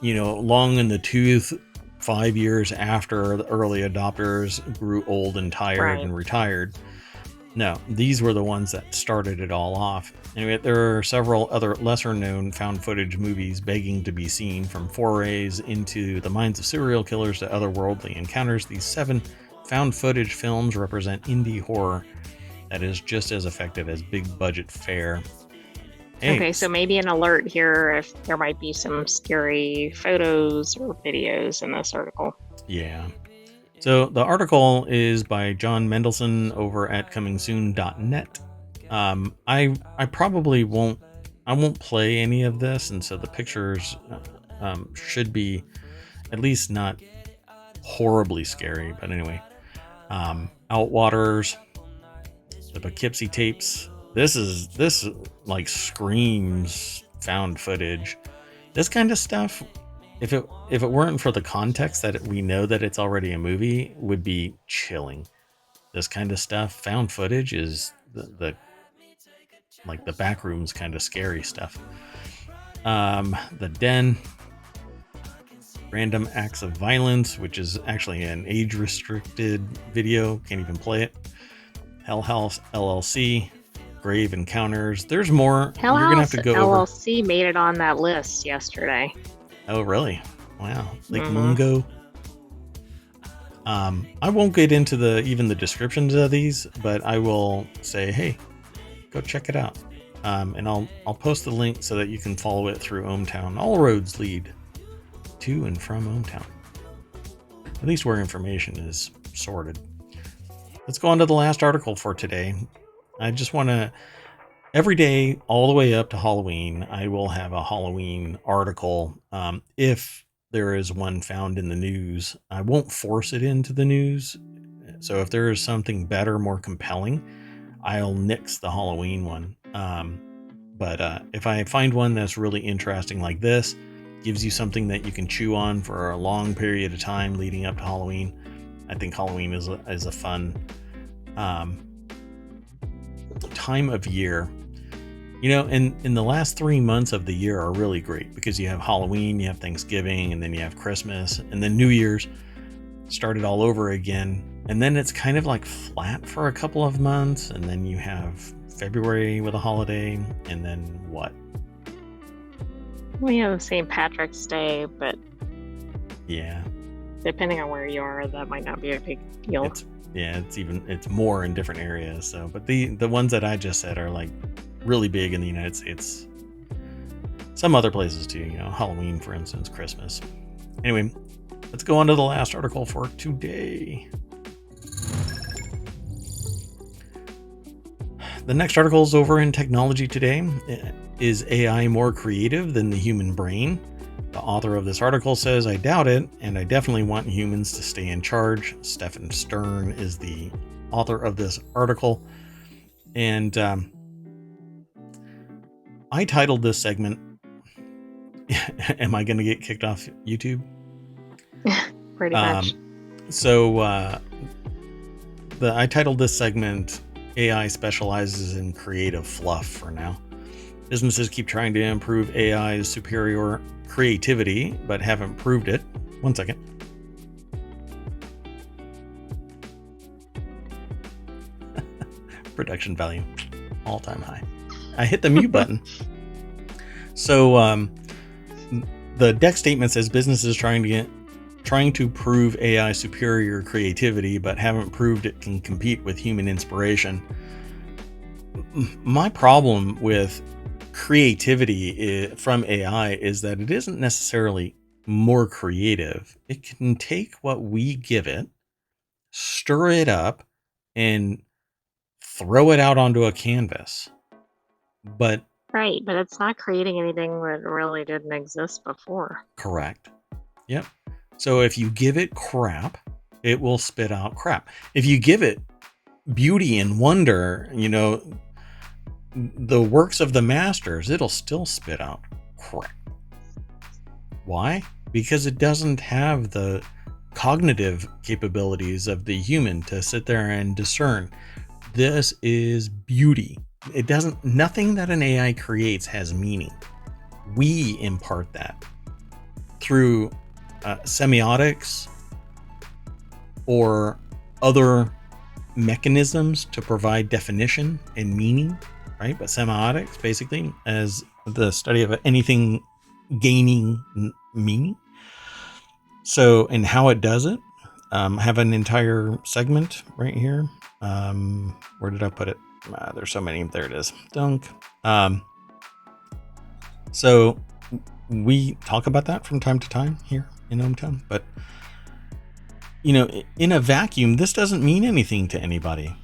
long in the tooth 5 years after the early adopters grew old and tired and retired. No, these were the ones that started it all off. Anyway, there are several other lesser-known found footage movies begging to be seen, from forays into the minds of serial killers to otherworldly encounters. These 7 found footage films represent indie horror that is just as effective as big-budget fare. Hey. Okay, so maybe an alert here if there might be some scary photos or videos in this article. Yeah. So the article is by John Mendelsohn over at comingsoon.net. I probably won't play any of this, and so the pictures should be at least not horribly scary. But anyway, Outwaters, the Poughkeepsie tapes. This like screams found footage. This kind of stuff, if it weren't for the context that we know that it's already a movie, would be chilling. This kind of stuff, found footage, is the like the back rooms kind of scary stuff. The Den, Random Acts of Violence, which is actually an age-restricted video. Can't even play it. Hell House LLC, Grave Encounters. There's more. Hell You're gonna have House to go over. LLC made it on that list yesterday. Oh, really? Wow. Like Mhm. Mungo. I won't get into even the descriptions of these, but I will say, hey, go check it out. And I'll post the link so that you can follow it through ohmTown. All roads lead to and from ohmTown. At least where information is sorted. Let's go on to the last article for today. I just want to, every day, all the way up to Halloween, I will have a Halloween article. If there is one found in the news, I won't force it into the news. So if there is something better, more compelling, I'll nix the Halloween one. But if I find one that's really interesting like this, gives you something that you can chew on for a long period of time leading up to Halloween, I think Halloween is a fun time of year. You know, in the last 3 months of the year are really great because you have Halloween, you have Thanksgiving, and then you have Christmas, and then New Year's started all over again. And then it's kind of like flat for a couple of months, and then you have February with a holiday, and then what? We have St. Patrick's Day, but Yeah. depending on where you are, that might not be a big deal. It's more in different areas. So, but the ones that I just said are like really big in the United States. Some other places too, you know, Halloween, for instance, Christmas. Anyway, let's go on to the last article for today. The next article is over in Technology Today. Is AI more creative than the human brain? The author of this article says, I doubt it, and I definitely want humans to stay in charge. Stephen Stern is the author of this article. And I titled this segment, am I going to get kicked off YouTube? Pretty much. So I titled this segment, AI specializes in creative fluff for now. Businesses keep trying to improve AI's superior creativity, but haven't proved it. 1 second. Production value, all-time high. I hit the mute button. So the deck statement says businesses trying to prove AI superior creativity, but haven't proved it can compete with human inspiration. My problem with creativity from AI is that it isn't necessarily more creative. It can take what we give it, stir it up, and throw it out onto a canvas. But Right, but it's not creating anything that really didn't exist before. correct. Yep. So if you give it crap, it will spit out crap. If you give it beauty and wonder, you know, the works of the masters, it'll still spit out crap. Why? Because it doesn't have the cognitive capabilities of the human to sit there and discern. This is beauty. Nothing that an AI creates has meaning. We impart that through semiotics or other mechanisms to provide definition and meaning, right? But semiotics, basically, as the study of anything gaining meaning. So, and how it does it, have an entire segment right here. Where did I put it? There's so many. There it is. Dunk. So we talk about that from time to time here in ohmTown, but you know, in a vacuum, this doesn't mean anything to anybody.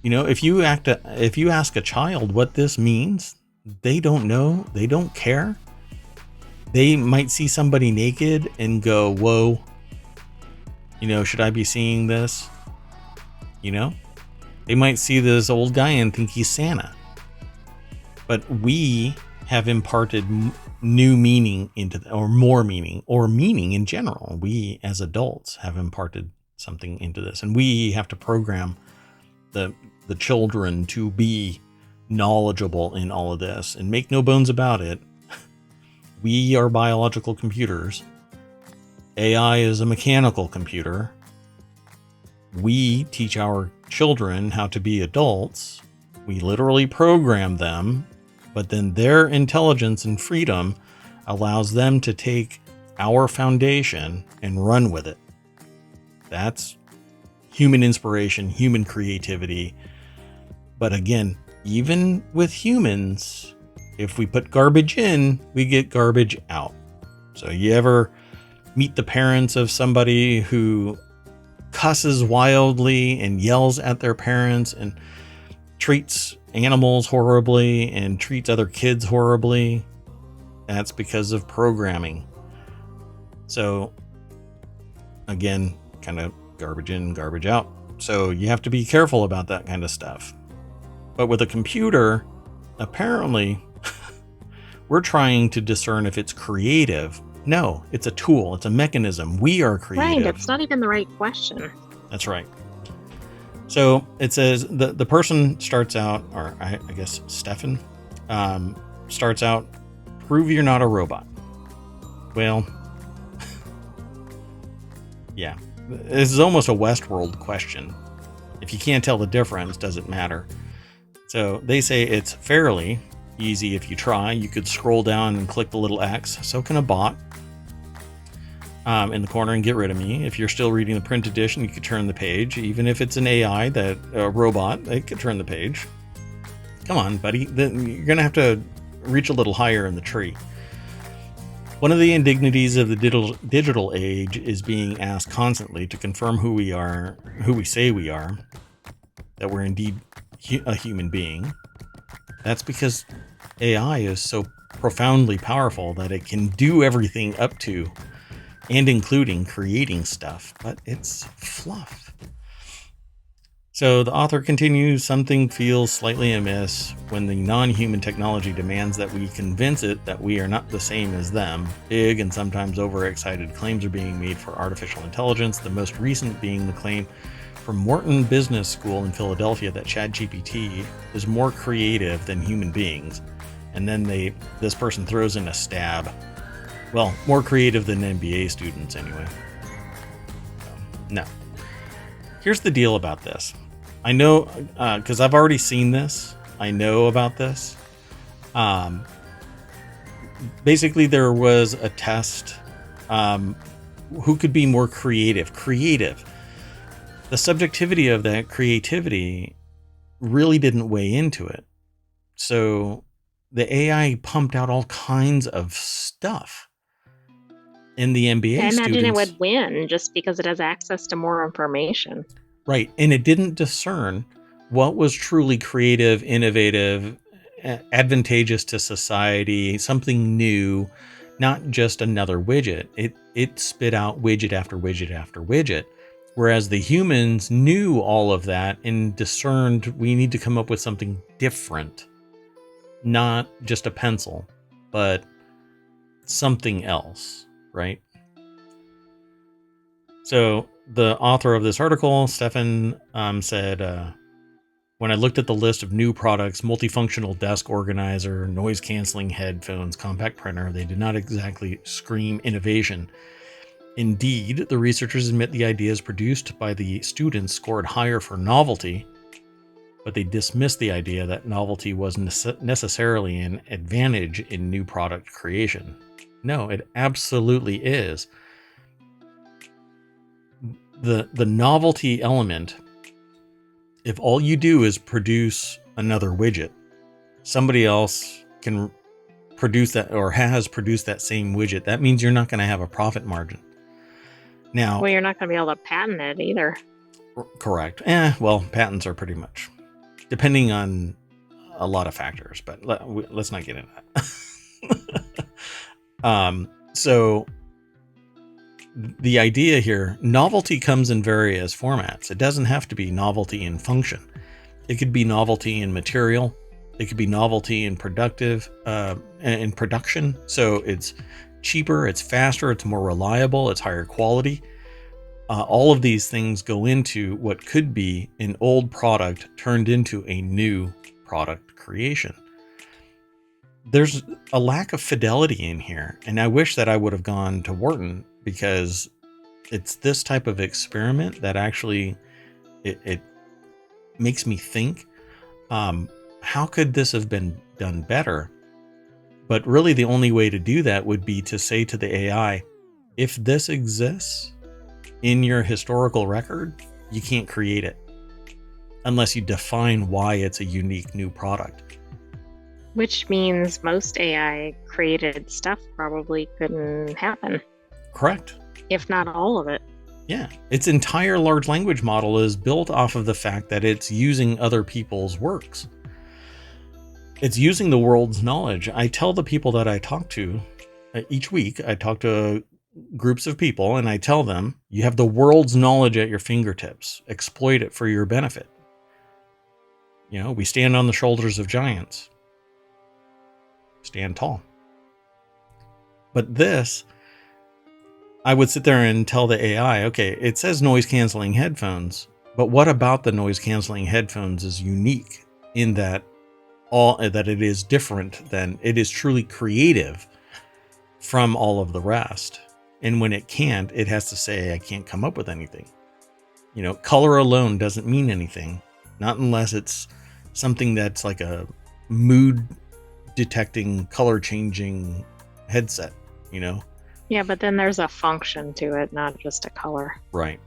You know, if you ask a child what this means, they don't know, they don't care. They might see somebody naked and go, whoa, you know, should I be seeing this? You know, they might see this old guy and think he's Santa. But we have imparted new meaning or more meaning, or meaning in general. We as adults have imparted something into this, and we have to program the children to be knowledgeable in all of this. And make no bones about it, we are biological computers. AI is a mechanical computer. We teach our children how to be adults. We literally program them, but then their intelligence and freedom allows them to take our foundation and run with it. That's human inspiration, human creativity. But again, even with humans, if we put garbage in, we get garbage out. So you ever meet the parents of somebody who cusses wildly and yells at their parents and treats animals horribly and treats other kids horribly? That's because of programming. So again, kind of garbage in, garbage out. So you have to be careful about that kind of stuff. But with a computer, apparently we're trying to discern if it's creative. No, it's a tool. It's a mechanism. We are creative. Right, it's not even the right question. That's right. So it says the person starts out, or I guess Stefan starts out, prove you're not a robot. Well, yeah, this is almost a Westworld question. If you can't tell the difference, does it matter? So they say it's fairly easy if you try. You could scroll down and click the little X. So can a bot in the corner and get rid of me. If you're still reading the print edition, you could turn the page. Even if it's an AI, that a robot, it could turn the page. Come on, buddy. Then you're going to have to reach a little higher in the tree. One of the indignities of the digital age is being asked constantly to confirm who we are, who we say we are, that we're indeed a human being. That's because AI is so profoundly powerful that it can do everything up to and including creating stuff, but it's fluff. So the author continues, something feels slightly amiss when the non-human technology demands that we convince it that we are not the same as them. Big and sometimes overexcited claims are being made for artificial intelligence, the most recent being the claim from Wharton Business School in Philadelphia that ChatGPT is more creative than human beings. And then this person throws in a stab. Well, more creative than MBA students anyway. So, no. Here's the deal about this. I know, because I've already seen this. I know about this. Basically, there was a test. Who could be more creative? The subjectivity of that creativity really didn't weigh into it. So the AI pumped out all kinds of stuff. And the MBA I imagine students, it would win just because it has access to more information. Right. And it didn't discern what was truly creative, innovative, advantageous to society, something new, not just another widget. It spit out widget after widget after widget. Whereas the humans knew all of that and discerned we need to come up with something different. Not just a pencil, but something else, right? So the author of this article, Stefan, said, when I looked at the list of new products, multifunctional desk organizer, noise-canceling headphones, compact printer, they did not exactly scream innovation. Indeed, the researchers admit the ideas produced by the students scored higher for novelty, but they dismissed the idea that novelty was necessarily an advantage in new product creation. No, it absolutely is. The novelty element, if all you do is produce another widget, somebody else can produce that or has produced that same widget. That means you're not going to have a profit margin. Now, well, you're not going to be able to patent it either. Correct. Well, patents are pretty much depending on a lot of factors, but let's not get into that. So the idea here, novelty comes in various formats. It doesn't have to be novelty in function. It could be novelty in material. It could be novelty in production. So it's cheaper, it's faster, it's more reliable, it's higher quality. All of these things go into what could be an old product turned into a new product creation. There's a lack of fidelity in here, and I wish that I would have gone to Wharton, because it's this type of experiment that actually it makes me think, how could this have been done better? But really the only way to do that would be to say to the AI, if this exists in your historical record, you can't create it unless you define why it's a unique new product. Which means most AI created stuff probably couldn't happen. Correct. If not all of it. Yeah. Its entire large language model is built off of the fact that it's using other people's works. It's using the world's knowledge. I tell the people that I talk to each week, I talk to groups of people and I tell them, you have the world's knowledge at your fingertips. Exploit it for your benefit. You know, we stand on the shoulders of giants. Stand tall. But this, I would sit there and tell the AI, okay, it says noise canceling headphones, but what about the noise canceling headphones is unique in that it is different than, it is truly creative from all of the rest. And when it can't, it has to say, I can't come up with anything. You know, color alone doesn't mean anything, not unless it's something that's like a mood detecting, color changing headset, you know? Yeah, but then there's a function to it, not just a color. Right.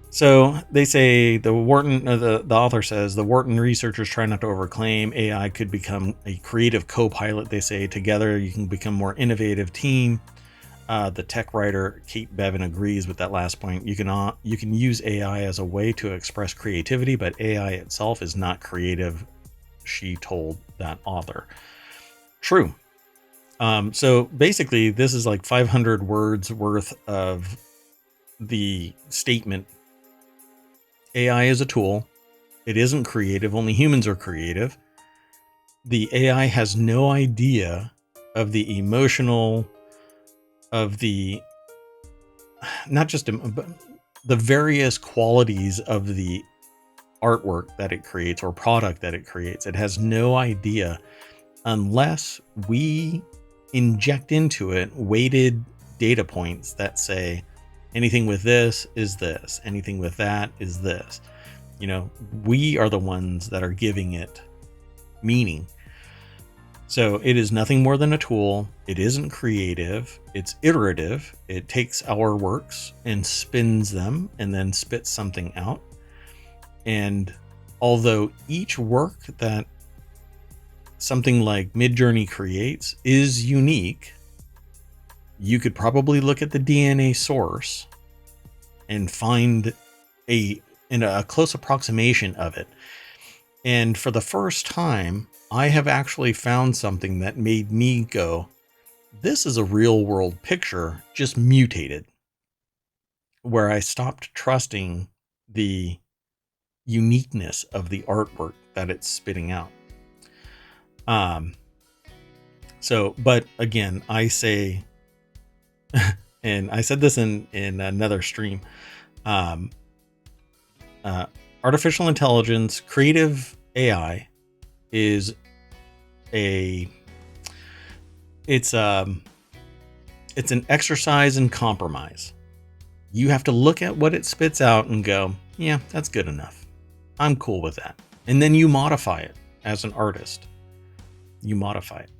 So they say the author says the Wharton researchers try not to overclaim. AI could become a creative co-pilot. They say together you can become more innovative team. The tech writer Kate Bevan agrees with that last point. You can use AI as a way to express creativity, but AI itself is not creative, she told that author. True. So basically, this is like 500 words worth of the statement. AI is a tool. It isn't creative. Only humans are creative. The AI has no idea of the emotional, of the, not just but the various qualities of the artwork that it creates or product that it creates. It has no idea unless we inject into it weighted data points that say anything with this is this, anything with that is this. You know, we are the ones that are giving it meaning. So it is nothing more than a tool. It isn't creative. It's iterative. It takes our works and spins them and then spits something out. And although each work that something like Midjourney creates is unique, you could probably look at the DNA source and find a close approximation of it. And for the first time, I have actually found something that made me go, this is a real world picture, just mutated, where I stopped trusting the uniqueness of the artwork that it's spitting out. But again, I say, and I said this in another stream, artificial intelligence, creative AI is it's an exercise in compromise. You have to look at what it spits out and go, yeah, that's good enough. I'm cool with that. And then you modify it as an artist. You modify it.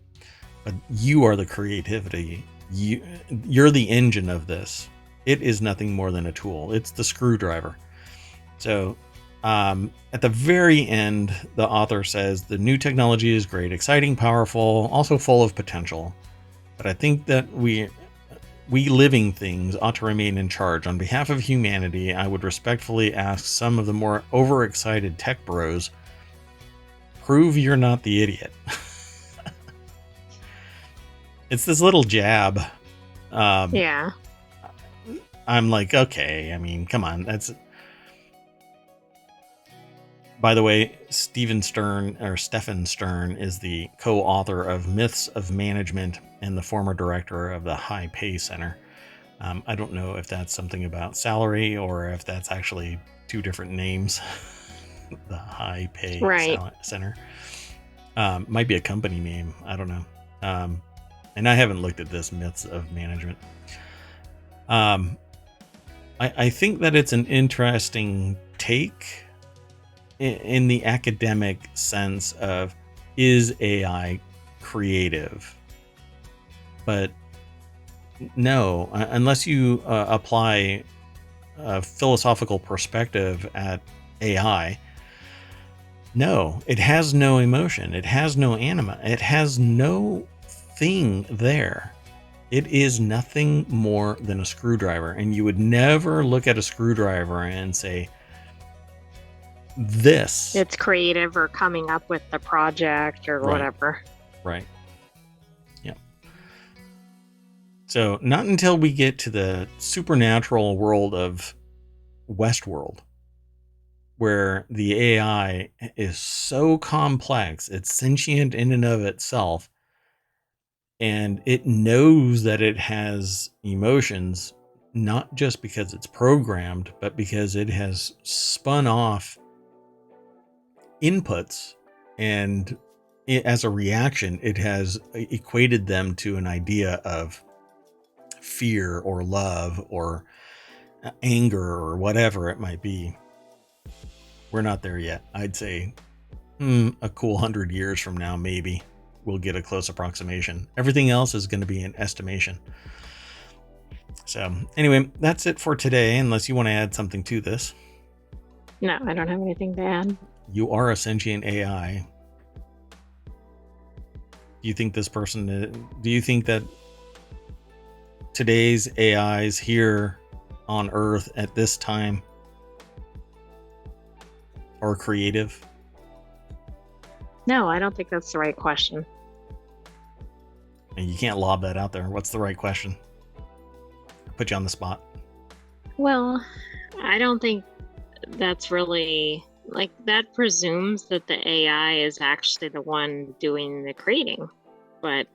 But you are the creativity. You're the engine of this. It is nothing more than a tool. It's the screwdriver. So at the very end, the author says the new technology is great, exciting, powerful, also full of potential. But I think that we living things ought to remain in charge. On behalf of humanity, I would respectfully ask some of the more overexcited tech bros, prove you're not the idiot. It's this little jab. Yeah. I'm like, okay, I mean, come on. That's, by the way, Stephen Stern is the co-author of Myths of Management and the former director of the High Pay Center. I don't know if that's something about salary or if that's actually two different names. The high pay Right. center. Might be a company name. I don't know. And I haven't looked at this myths of management. I think that it's an interesting take in the academic sense of, is AI creative? But no, unless you apply a philosophical perspective at AI, no, it has no emotion. It has no anima. It has no thing there. It is nothing more than a screwdriver. And you would never look at a screwdriver and say, this. It's creative or coming up with the project or whatever. Right. Yeah. So not until we get to the supernatural world of Westworld, where the AI is so complex, it's sentient in and of itself, and it knows that it has emotions, not just because it's programmed, but because it has spun off inputs, and as a reaction, it has equated them to an idea of fear or love or anger or whatever it might be. We're not there yet. I'd say a cool 100 years from now, maybe we'll get a close approximation. Everything else is going to be an estimation. So anyway, that's it for today, unless you want to add something to this. No, I don't have anything to add. You are a sentient AI. Do you think this person, do you think that today's AIs here on Earth at this time are creative? No, I don't think that's the right question. And you can't lob that out there. What's the right question? Put you on the spot. Well, I don't think that's really, like, that presumes that the AI is actually the one doing the creating, but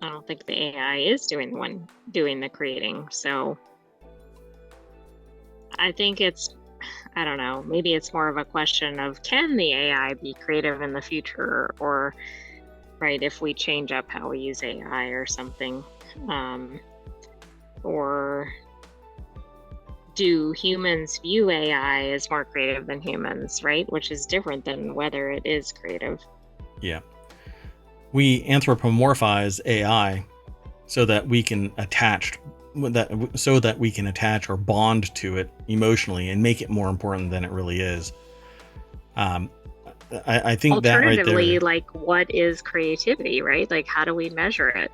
I don't think the AI is doing the creating. So I think I don't know, maybe it's more of a question of, can the AI be creative in the future, or right, if we change up how we use AI or something, or do humans view AI as more creative than humans, right? Which is different than whether it is creative. Yeah. We anthropomorphize AI so that we can attach or bond to it emotionally and make it more important than it really is. I think that right Alternatively, there, like, what is creativity, right? Like, how do we measure it?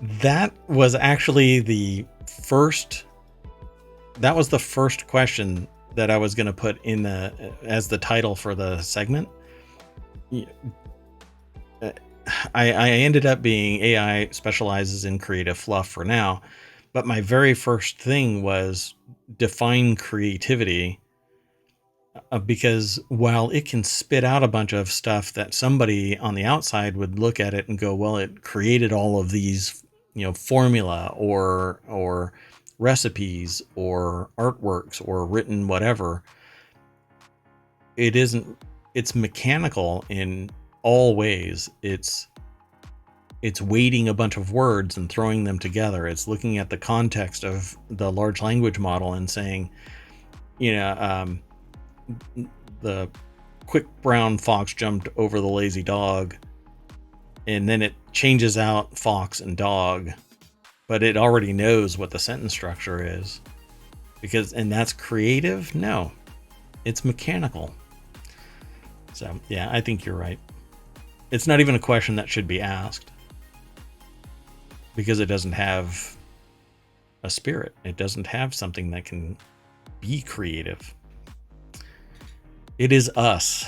that was actually the first question that I was going to put in as the title for the segment. I ended up being AI specializes in creative fluff for now, but my very first thing was define creativity, because while it can spit out a bunch of stuff that somebody on the outside would look at it and go, well, it created all of these, formula or recipes or artworks or written whatever, it's mechanical in all ways. It's weighting a bunch of words and throwing them together. It's looking at the context of the large language model and saying, the quick brown fox jumped over the lazy dog, and then it changes out fox and dog, but it already knows what the sentence structure is. And that's creative? No, it's mechanical. So yeah, I think you're right. It's not even a question that should be asked, because it doesn't have a spirit. It doesn't have something that can be creative. It is us.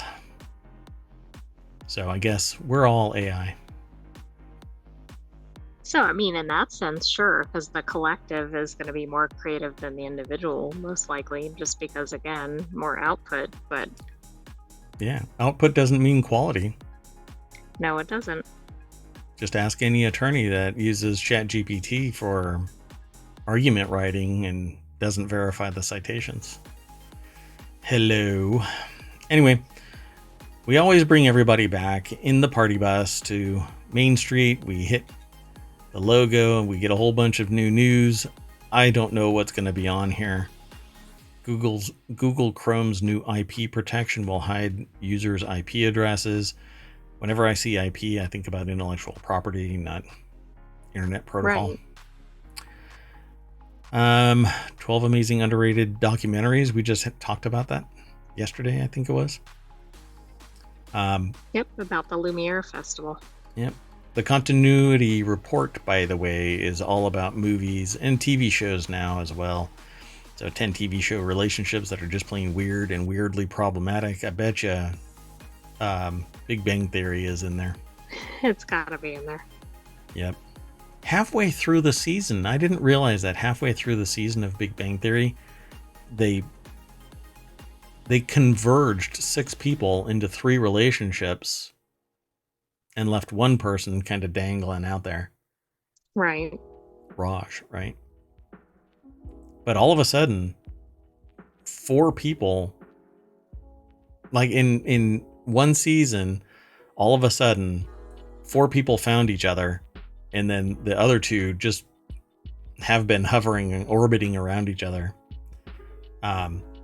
So I guess we're all AI. So, I mean, in that sense, sure, because the collective is going to be more creative than the individual, most likely, just because, again, more output. But yeah, output doesn't mean quality. No, it doesn't. Just ask any attorney that uses ChatGPT for argument writing and doesn't verify the citations. Hello. Anyway, we always bring everybody back in the party bus to Main Street. We hit the logo and we get a whole bunch of new news. I don't know what's going to be on here. Google Chrome's new IP protection will hide users' IP addresses. Whenever I see IP, I think about intellectual property, not internet protocol. Right. 12 amazing underrated documentaries. We just talked about that yesterday, I think it was. Yep, about the Lumiere Festival. Yep. The continuity report, by the way, is all about movies and TV shows now as well. So 10 TV show relationships that are just plain weird and weirdly problematic. I bet you Big Bang Theory is in there. It's gotta be in there. Yep. Halfway through the season, I didn't realize that halfway through the season of Big Bang Theory, they converged 6 people into 3 relationships and left one person kind of dangling out there. Right. Raj, right? But all of a sudden, 4 people, like in one season, all of a sudden, 4 people found each other, and then the other 2 just have been hovering and orbiting around each other.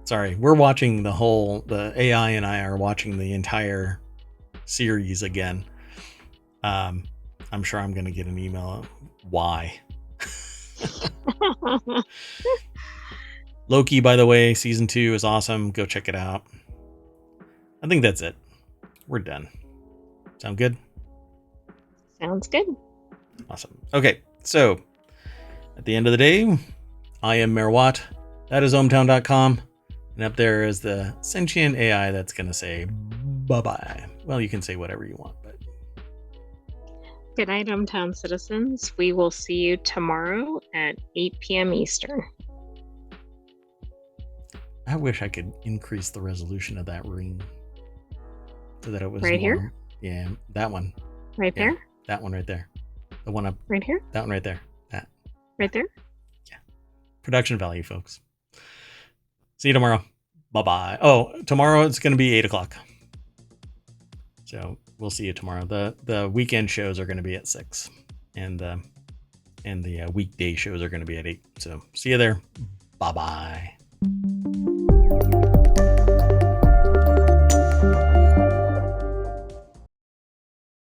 Sorry, we're watching the AI and I are watching the entire series again. I'm sure I'm going to get an email. Why? Loki, by the way, season 2 is awesome. Go check it out. I think that's it. We're done. Sound good? Sounds good. Awesome. Okay, so at the end of the day, I am Merwat. That is ohmTown.com. And up there is the sentient AI that's going to say bye-bye. Well, you can say whatever you want, but... Good night, ohmTown citizens. We will see you tomorrow at 8 p.m. Eastern. I wish I could increase the resolution of that ring so that it was right here. Yeah, that one. Right there. That one right there. The one up. Right here. That one right there. That. Right there. Yeah. Production value, folks. See you tomorrow. Bye-bye. Oh, tomorrow it's going to be 8 o'clock. So we'll see you tomorrow. The weekend shows are going to be at 6, and the weekday shows are going to be at 8. So see you there. Bye-bye.